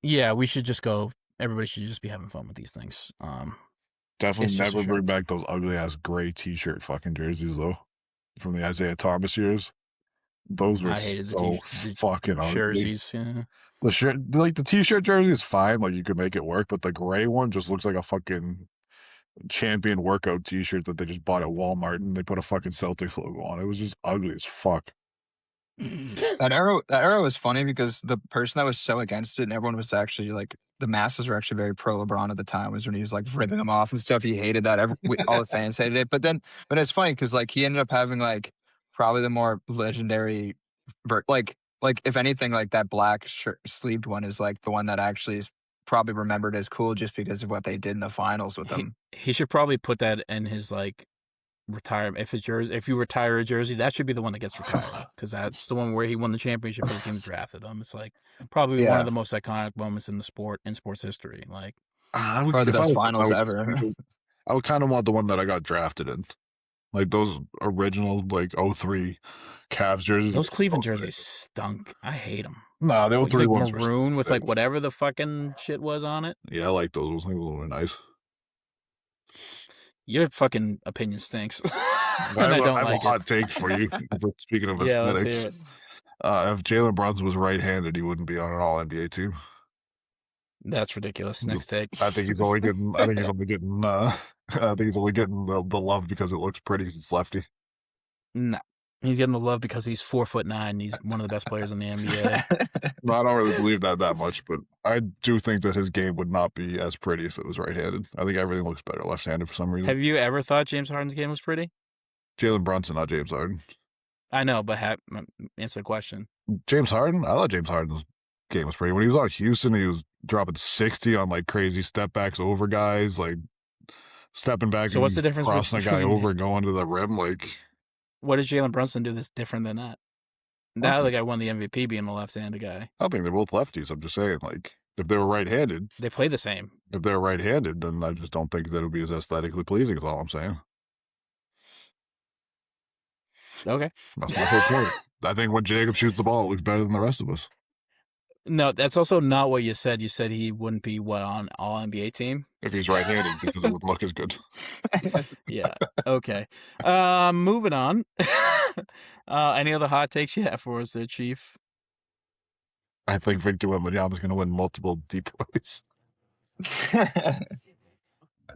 Yeah, we should just go. Everybody should just be having fun with these things. Definitely never bring back those ugly ass gray T-shirt fucking jerseys though, from the Isaiah Thomas years. Those were so fucking ugly. Jerseys. Yeah. The shirt, like the t-shirt jersey is fine, like you could make it work, but the gray one just looks like a fucking champion workout t-shirt that they just bought at Walmart and they put a fucking Celtics logo on. It was just ugly as fuck. That era was funny because the person that was so against it and everyone was actually like the masses were actually very pro LeBron at the time was when he was like ripping them off and stuff. He hated that. All the fans hated it. But it's funny because like he ended up having like probably the more legendary, like if anything, like that black shirt sleeved one is like the one that actually is probably remembered as cool just because of what they did in the finals with him. He should probably put that in his like retirement. If you retire a jersey, that should be the one that gets retired because that's the one where he won the championship for the team that drafted him. It's like probably one of the most iconic moments in sports history. Like probably the best finals ever. I would kind of want the one that I got drafted in. Like those original, like 03 Cavs jerseys. Those Cleveland jerseys stunk. I hate them. Nah, they were 3 ones. Maroon with like whatever the fucking shit was on it. Yeah, I like those. Those things were nice. Your fucking opinion stinks. I have a hot take for you. Speaking of aesthetics, if Jalen Brunson was right-handed, he wouldn't be on an All-NBA team. That's ridiculous. Next take. I think he's only getting. I think he's only getting the love because it looks pretty. Because it's lefty. No, he's getting the love because he's 4'9". He's one of the best players in the NBA. No, I don't really believe that much, but I do think that his game would not be as pretty if it was right-handed. I think everything looks better left-handed for some reason. Have you ever thought James Harden's game was pretty? Jalen Brunson, not James Harden. I know, but answer the question. James Harden? I thought James Harden's game was pretty. When he was on Houston, he was dropping 60 on like crazy step backs over guys, like stepping back. So what's the difference? Crossing a guy over and going to the rim, like. What does Jalen Brunson do that's different than that? That other guy won the MVP being a left-handed guy. I think they're both lefties. I'm just saying, like, if they were right-handed, they play the same. If they're right-handed, then I just don't think that it would be as aesthetically pleasing. Is all I'm saying. Okay, that's my whole point. I think when Jacob shoots the ball, it looks better than the rest of us. No, that's also not what you said. You said he wouldn't be on all NBA team if he's right-handed because it wouldn't look as good. Yeah. Okay. Moving on. Any other hot takes you have for us there, Chief? I think Victor Wembanyama is going to win multiple DPOYs.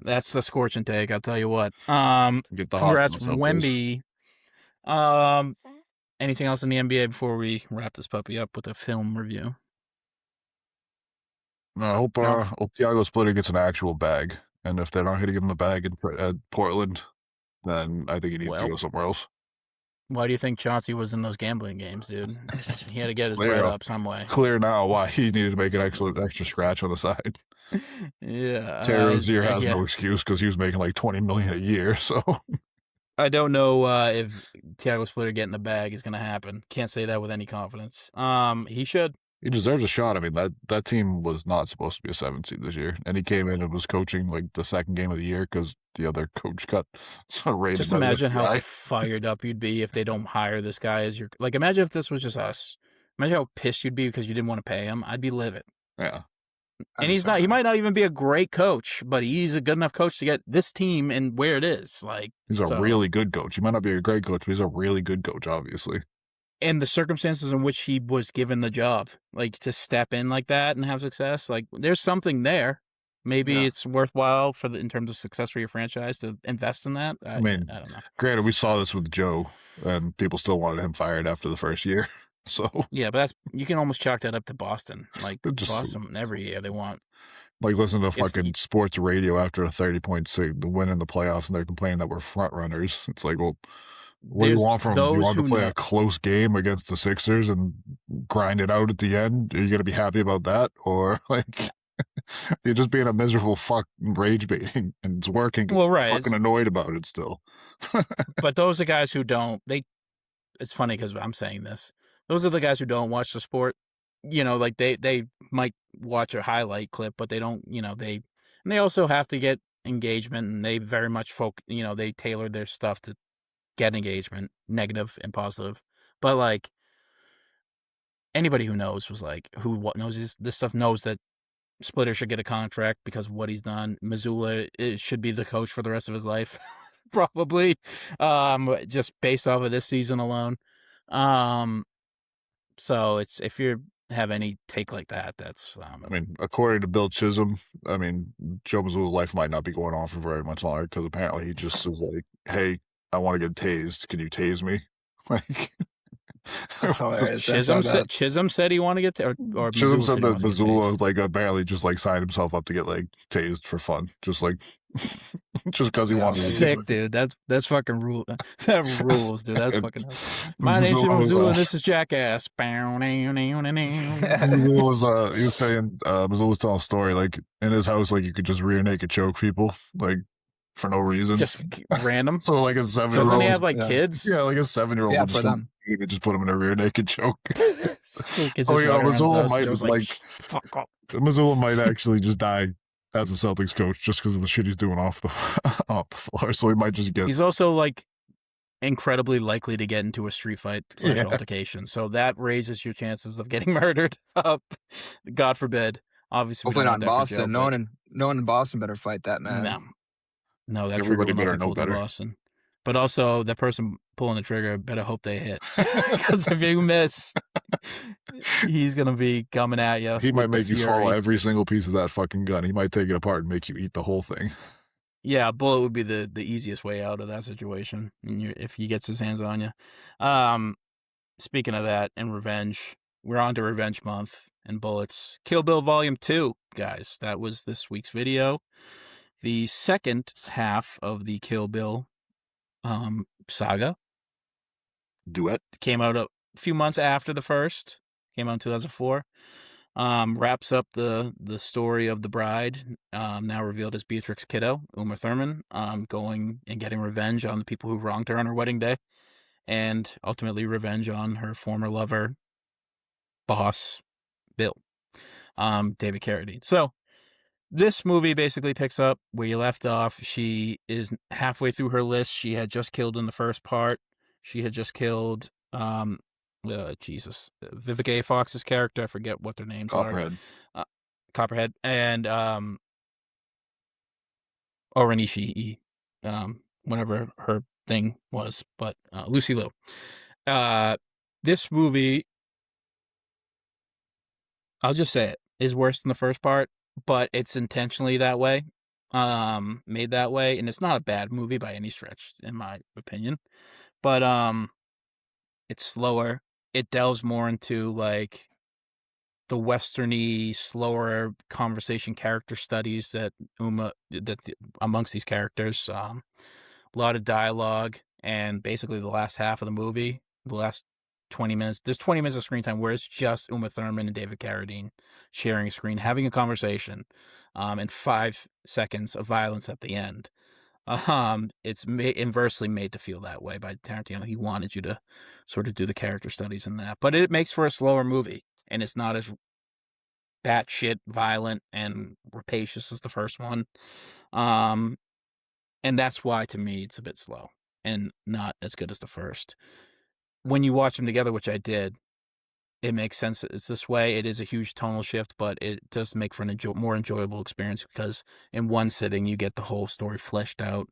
That's the scorching take. I'll tell you what. Get the congrats, Wemby. Anything else in the NBA before we wrap this puppy up with a film review? No, I hope Thiago Splitter gets an actual bag, and if they're not going to give him the bag at Portland, then I think he needs to go somewhere else. Why do you think Chauncey was in those gambling games, dude? He had to get his bread up some way. Clear now why he needed to make an extra scratch on the side. Yeah, Terry Rozier has no excuse because he was making like $20 million a year. So I don't know if Thiago Splitter getting the bag is going to happen. Can't say that with any confidence. He should. He deserves a shot. I mean, that team was not supposed to be a 7 seed this year, and he came in and was coaching like the second game of the year because the other coach got raided. Just imagine how fired up you'd be if they don't hire this guy as your. Like, imagine if this was just us. Imagine how pissed you'd be because you didn't want to pay him. I'd be livid. Yeah. And he's not. He might not even be a great coach, but he's a good enough coach to get this team and where it is. Like, he's a really good coach. He might not be a great coach, but he's a really good coach, obviously. And the circumstances in which he was given the job, like to step in like that and have success, like there's something there. Maybe it's worthwhile in terms of success for your franchise to invest in that. I don't know. Granted, we saw this with Joe, and people still wanted him fired after the first year. So yeah, but you can almost chalk that up to Boston. Like Boston, every year they want. Like listen to fucking sports radio after a 30-point win in the playoffs, and they're complaining that we're front runners. It's like, well. What do you want from him? You want to play a close game against the Sixers and grind it out at the end? Are you going to be happy about that? Or like you're just being a miserable fuck rage baiting and it's working. Well, right. Fucking annoyed about it still. But those are guys who don't. It's funny because I'm saying this. Those are the guys who don't watch the sport. You know, like they might watch a highlight clip, but they don't. You know, and they also have to get engagement, and they very much they tailor their stuff to get engagement, negative and positive. But like anybody who knows knows this stuff knows that Splitter should get a contract because of what he's done. Mazzulla should be the coach for the rest of his life, probably, just based off of this season alone. So it's if you're have any take like that. That's I mean, according to Bill Chisholm, I mean, Joe Mazzulla's life might not be going on for very much longer because apparently he just was like, "Hey, I want to get tased. Can you tase me?" Like, That's hilarious. I saw that. Chisholm said he wanted to get or Chisholm Mazzulla said he that wants to get Mazzulla tased. like apparently just like signed himself up to get like tased for fun, just like just because he Yeah, wanted to. Sick, dude. That's fucking rule. That rules, dude. That's And fucking. My name's Mazzulla was, Mazzulla, and this is Jackass. Mazzulla was he was saying Mazzulla was telling a story like in his house, like you could just rear naked choke people like for no reason, Just random. so like a 7-year-old Doesn't he have like Yeah. kids? yeah, like a 7-year-old Yeah, would for just them. you could just put him in a rear naked choke. Kids Oh just yeah, walking around his Mazzulla house, might Joe's like fuck off. Mazzulla might actually just die as a Celtics coach just because of the shit he's doing off the off the floor. So he might just get. He's also like incredibly likely to get into a street fight / Yeah. altercation, so that raises your chances of getting murdered up. God forbid. Obviously, we Hopefully don't not want in that for Joe, Boston. but No one in Boston better fight that man. no, that trigger Everybody will not better be know pulled in better. Boston. But also, the person pulling the trigger better hope they hit, because if you miss, he's gonna be coming at you. He might make you swallow fury. every single piece of that fucking gun. He might take it apart and make you eat the whole thing. Yeah, a bullet would be the easiest way out of that situation if he gets his hands on you. Speaking of that and revenge, we're on to Revenge Month and bullets. Kill Bill Volume 2, guys. That was this week's video. The second half of the Kill Bill saga Duet. came out a few months after the first. Came out in 2004. Wraps up the story of the bride, now revealed as Beatrix Kiddo, Uma Thurman, going and getting revenge on the people who wronged her on her wedding day, and ultimately revenge on her former lover, boss, Bill, David Carradine. So this movie basically picks up where you left off. She is halfway through her list. She had just killed in the first part. She had just killed Vivica A. Fox's character. I forget what their names Copperhead. are. Copperhead. And Oranishi, whatever her thing was, but Lucy Liu. This movie, I'll just say it, is worse than the first part, but it's intentionally that way, made that way, and it's not a bad movie by any stretch, in my opinion. But it's slower. It delves more into like the westerny, slower conversation character studies that amongst these characters. A lot of dialogue, and basically the last half of the movie, the last 20 minutes, there's 20 minutes of screen time where it's just Uma Thurman and David Carradine sharing a screen, having a conversation, and 5 seconds of violence at the end. It's inversely made to feel that way by Tarantino. He wanted you to sort of do the character studies in that, but it makes for a slower movie, and it's not as batshit violent and rapacious as the first one. And that's why, to me, it's a bit slow and not as good as the first. When you watch them together, which I did, it makes sense. It's this way. It is a huge tonal shift, but it does make for an more enjoyable experience because in one sitting, you get the whole story fleshed out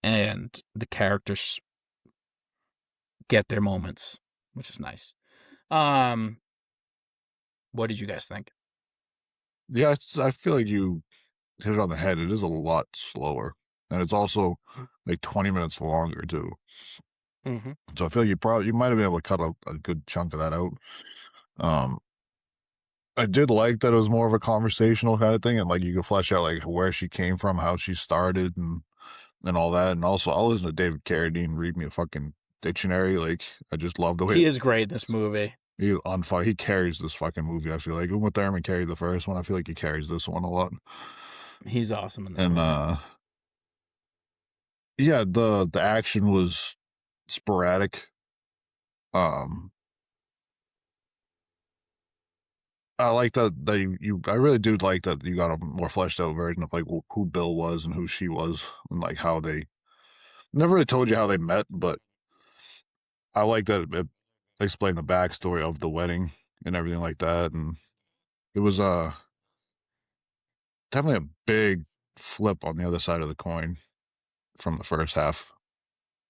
and the characters get their moments, which is nice. What did you guys think? Yeah, I feel like you hit it on the head. It is a lot slower, and it's also like 20 minutes longer too. Mm-hmm. So I feel like you might have been able to cut a good chunk of that out. I did like that it was more of a conversational kind of thing, and like you could flesh out like where she came from, how she started, and all that. And also, I'll listen to David Carradine read me a fucking dictionary. Like I just love the way He is great in this movie. He on fire. He carries this fucking movie. I feel like Uma Thurman carried the first one. I feel like he carries this one a lot. He's awesome in this And movie. yeah, the action was sporadic. I like that I really do like that you got a more fleshed out version of like who Bill was and who she was and like how they never really told you how they met, but I like that it explained the backstory of the wedding and everything like that. And it was definitely a big flip on the other side of the coin from the first half.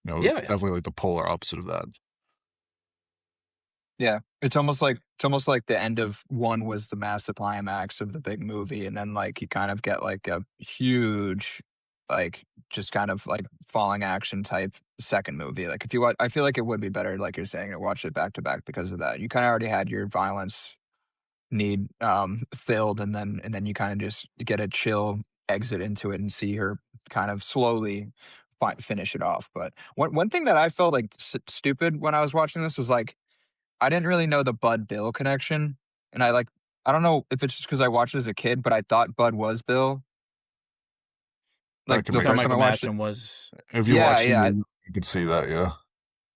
You know, it was definitely like the polar opposite of that. Yeah, It's almost like the end of one was the massive climax of the big movie, and then like you kind of get like a huge, like just kind of like falling action type second movie. Like if you watch, I feel like it would be better, like you're saying, to watch it back to back because of that. You kind of already had your violence need filled, and then you kind of just get a chill exit into it and see her kind of slowly finish it off. But one thing that I felt like stupid when I was watching this was like I didn't really know the Bud Bill connection, and I don't know if it's just because I watched it as a kid, but I thought Bud was Bill. That Like can the make That first sense. time I Michael watched it, Madsen was. If you yeah, watch the yeah, movie, you could see that. Yeah,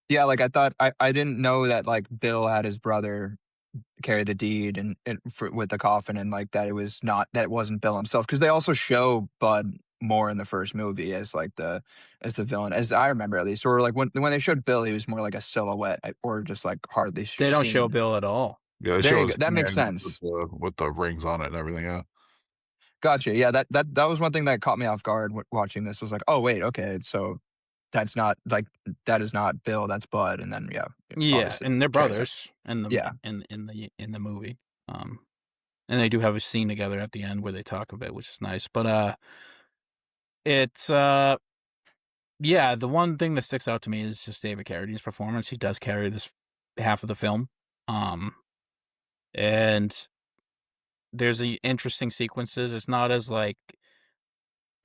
yeah. Like I thought, I didn't know that like Bill had his brother carry the deed with the coffin, and like that it wasn't Bill himself, because they also show Bud more in the first movie as like as the villain, as I remember at least, or like when they showed Bill, he was more like a silhouette or just like hardly They don't show seen. Bill at all. yeah. They There show you go. his That makes hand sense. with the rings on it and everything. Yeah, Gotcha. Yeah, that was one thing that caught me off guard watching this. Was like, oh wait, okay, so that's not like that is not Bill, that's Bud, and then yeah, Yeah, obviously and they're carries it. brothers in the Yeah, in the movie. And they do have a scene together at the end where they talk about it, which is nice. But it's yeah, the one thing that sticks out to me is just David Carradine's performance. He does carry this half of the film. And there's interesting sequences. It's not as like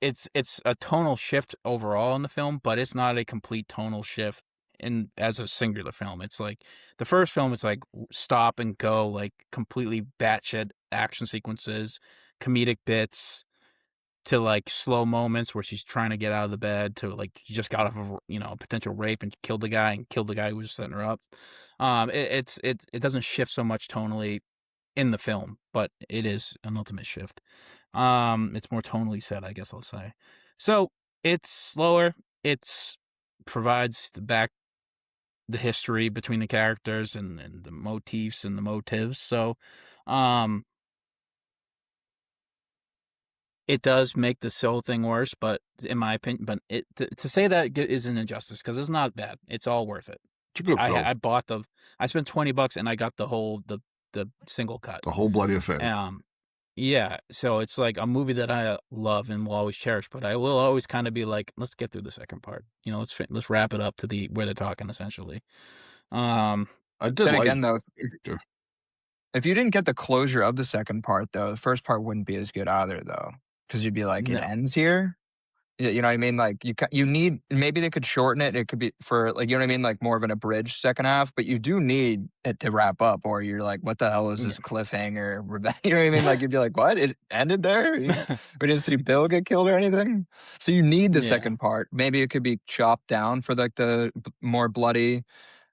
it's a tonal shift overall in the film, but it's not a complete tonal shift in as a singular film. It's like the first film is like stop and go, like completely batshit action sequences, comedic bits, to like slow moments where she's trying to get out of the bed, to like she just got off of a potential rape and killed the guy who was setting her up. It doesn't shift so much tonally in the film, but it is an ultimate shift. It's more tonally set, I guess I'll say. So it's slower. It's provides the history between the characters and the motifs and the motives. So, it does make the soul thing worse, but in my opinion, to say that is an injustice because it's not bad. It's all worth it. it's a good film. I spent $20 and I got the single cut. The whole bloody affair. Yeah, so it's like a movie that I love and will always cherish, but I will always kind of be like, let's get through the second part. Let's wrap it up to where they're talking essentially. I did then like. again though, if you didn't get the closure of the second part though, the first part wouldn't be as good either though, because you'd be like, it No. ends here. You know what I mean? Like you need, maybe they could shorten it. It could be for like, you know what I mean? Like more of an abridged second half, but you do need it to wrap up, or you're like, what the hell is this cliffhanger? You know what I mean? Like you'd be like, what? It ended there? We didn't see Bill get killed or anything. So you need the Yeah. second part. Maybe it could be chopped down for like the more bloody,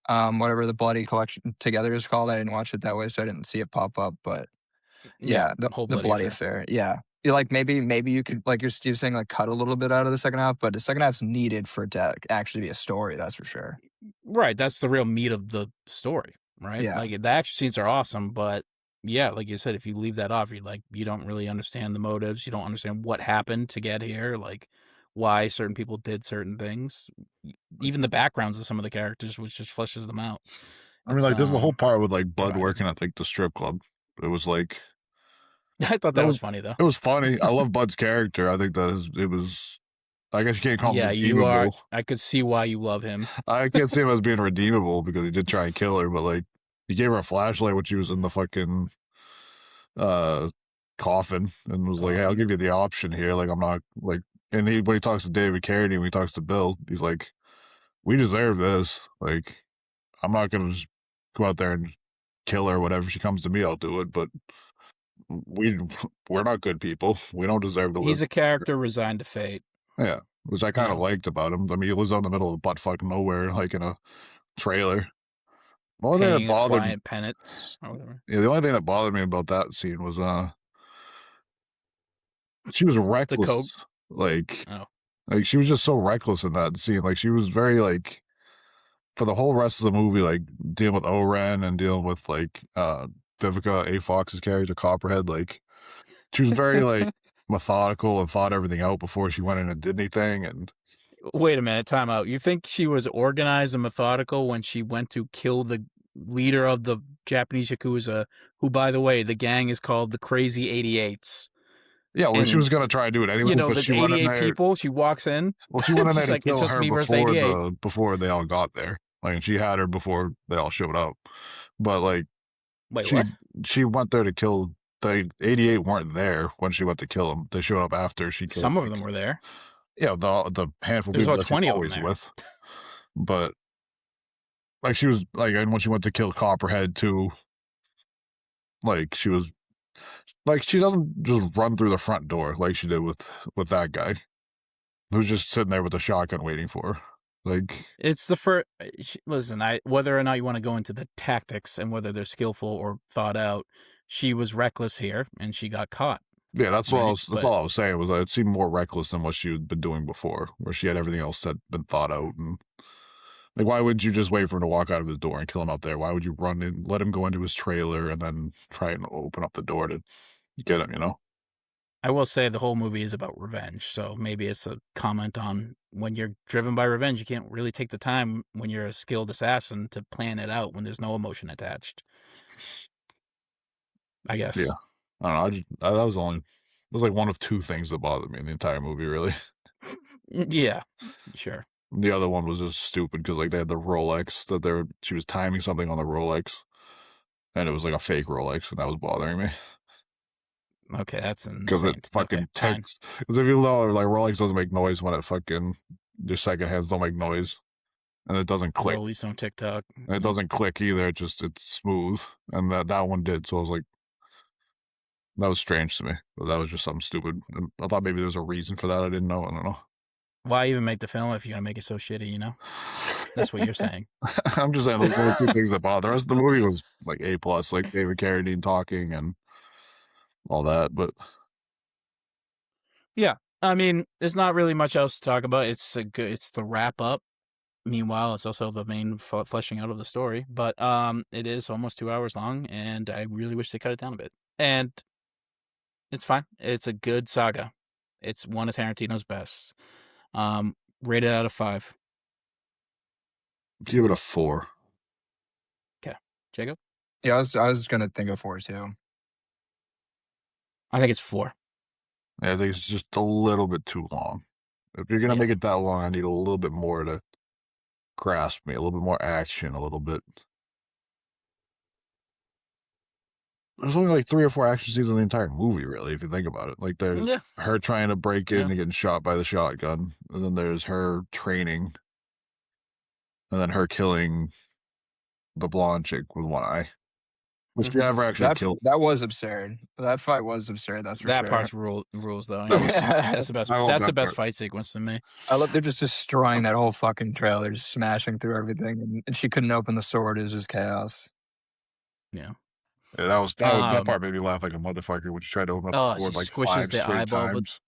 whatever the bloody collection together is called. I didn't watch it that way, so I didn't see it pop up, but yeah, the whole bloody affair. Yeah. Like maybe you could, like you're Steve saying, like cut a little bit out of the second half, but the second half's needed for it to actually be a story. That's for sure. Right, that's the real meat of the story, right? Yeah. Like the action scenes are awesome, but yeah, like you said, if you leave that off, you don't really understand the motives. You don't understand what happened to get here, like why certain people did certain things. Even the backgrounds of some of the characters, which just fleshes them out. I mean, like there's the whole part with like Bud divided. working at like the strip club. It was like I thought that was funny though. it was funny. I love Bud's character. I think it was. I guess you can't call him Yeah, redeemable. you are. I could see why you love him. I can't see him as being redeemable because he did try and kill her, but like he gave her a flashlight when she was in the fucking coffin and was like, "Hey, I'll give you the option here." Like I'm not like, and when he talks to David Carradine, when he talks to Bill, he's like, "We deserve this. Like I'm not gonna just go out there and kill her. Whatever she comes to me, I'll do it. But we're not good people. We don't deserve to live." He's a character resigned to fate. Yeah, which I kind of liked about him. I mean, he lives out in the middle of butt fucking nowhere, like in a trailer. The only thing that bothered me, penance or whatever. yeah, the only thing that bothered me about that scene was she was reckless. Like she was just so reckless in that scene. Like she was very like, for the whole rest of the movie, like dealing with Oren and dealing with like Vivica A. Fox's character Copperhead. Like she was very like methodical and thought everything out before she went in and did anything. And wait a minute, time out. You think she was organized and methodical when she went to kill the leader of the Japanese Yakuza, who, by the way, the gang is called the Crazy 88s. Yeah, well, she was going to try to do it anyway, You know, but the she went in 88 there. people, she walks in. Well, she went in there She's to like, it's kill just her me versus 88. before they all got there. Like, she had her before they all showed up. But, like, Wait, she what? she went there to kill. The 88 weren't there when she went to kill them. They showed up after she killed. Some of them were there. Yeah, the handful of There's people about that 20 she's of them always there. with. But like she was like, and when she went to kill Copperhead too, like she was like she doesn't just run through the front door like she did with that guy who's just sitting there with a shotgun waiting for her. Like, it's the first. Listen, whether or not you want to go into the tactics and whether they're skillful or thought out, she was reckless here and she got caught. yeah, that's Right, that's all I was saying was that it seemed more reckless than what she had been doing before, where she had everything else that had been thought out. And like, why wouldn't you just wait for him to walk out of his door and kill him out there? Why would you run in, let him go into his trailer, and then try and open up the door to get him? You know. I will say the whole movie is about revenge, so maybe it's a comment on when you're driven by revenge, you can't really take the time when you're a skilled assassin to plan it out when there's no emotion attached. I guess. Yeah. I don't know. That was like one of two things that bothered me in the entire movie, really. Yeah, sure. The other one was just stupid because like they had the Rolex that she was timing something on the Rolex, and it was like a fake Rolex, and that was bothering me. Okay, that's Because insane. it fucking Okay, fine. ticks. Because if you know, like Rolex doesn't make noise when it fucking your second hands don't make noise, and it doesn't click. Rollies on TikTok. And it doesn't click either. It's smooth, and that one did. So I was like, that was strange to me. But that was just something stupid. And I thought maybe there was a reason for that. I didn't know. I don't know. Why even make the film if you're gonna make it so shitty? You know, that's what you're saying. I'm just saying those were the two things that bother. The rest of the movie was like A+, like David Carradine talking and all that. But Yeah, I mean, there's not really much else to talk about. It's the wrap up. Meanwhile, it's also the main fleshing out of the story. But it is almost 2 hours long, and I really wish they cut it down a bit. And it's fine. It's a good saga. It's one of Tarantino's best. Rated out of 5. give it a 4. Okay, Jacob. Yeah, I was gonna think of 4 too. I think it's 4. Yeah, I think it's just a little bit too long. If you're gonna make it that long, I need a little bit more to grasp me, a little bit more action, a little bit. There's only like 3 or 4 action scenes in the entire movie, really, if you think about it. Like, there's her trying to break in and getting shot by the shotgun, and then there's her training, and then her killing the blonde chick with one eye. Which she never actually killed. That was absurd. That fight was absurd. That's for that sure. part's rules though. That's the best. That's the best fight sequence to me. I love they're just destroying that whole fucking trailer, just smashing through everything, and she couldn't open the sword. It was just chaos. Yeah. Yeah, that part made me laugh like a motherfucker when she tried to open up the sword like 5 straight times.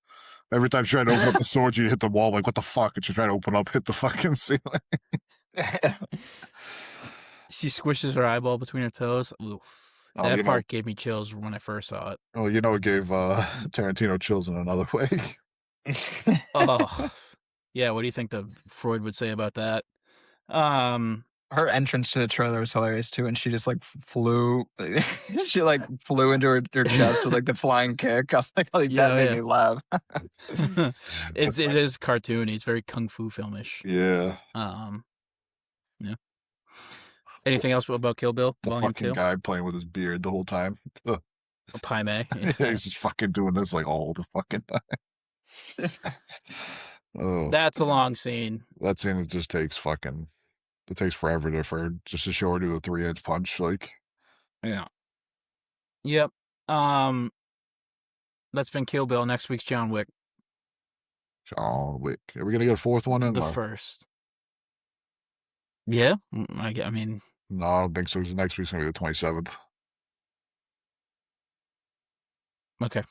Every time she tried to open up the sword, she'd hit the wall like, what the fuck? And she tried to open up, hit the fucking ceiling. She squishes her eyeball between her toes. Oof. That part gave me chills when I first saw it. Oh, you know, it gave Tarantino chills in another way. Oh, yeah. What do you think the Freud would say about that? Her entrance to the trailer was hilarious too, and she just like flew. She like flew into her chest with like the flying kick. I was like, that made me laugh. It is cartoony. It's very kung fu filmish. Yeah. Yeah. Anything else about Kill Bill? The fucking guy playing with his beard the whole time. Pai Mei. Yeah, he's just fucking doing this like all the fucking time. Oh, that's a long scene. That scene it just takes it takes forever just to show her do a 3-inch punch. Like, yeah. Yep. That's been Kill Bill. Next week's John Wick. John Wick. Are we gonna get a 4th one in? The first. Yeah. I mean. No, I don't think so. Next week's gonna be the 27th. Okay.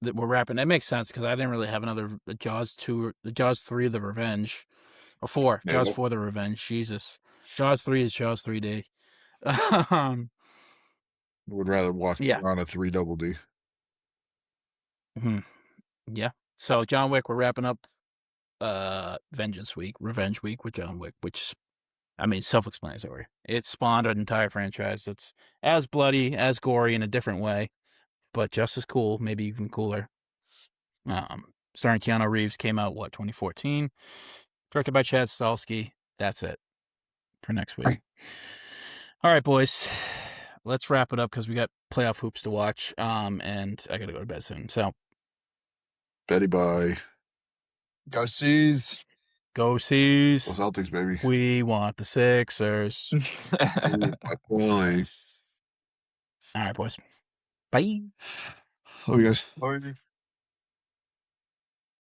We're wrapping. That makes sense because I didn't really have another Jaws 2, Jaws 3, The Revenge, or 4. Yeah, Jaws 4, The Revenge. Jesus, Jaws 3 is Jaws 3D. Would rather watch on a 3 double D. Yeah. So John Wick, we're wrapping up Vengeance Week, Revenge Week with John Wick, which I mean, self-explanatory. It spawned an entire franchise that's as bloody, as gory in a different way, but just as cool, maybe even cooler. Starring Keanu Reeves, came out, 2014? Directed by Chad Stahelski. That's it for next week. All right, boys. Let's wrap it up because we got playoff hoops to watch, and I got to go to bed soon. So, Betty bye. Go Seas. Go Seas. Go Celtics, baby. We want the Sixers. Crowley. All right, boys. Bye. Oh, you guys. Bye.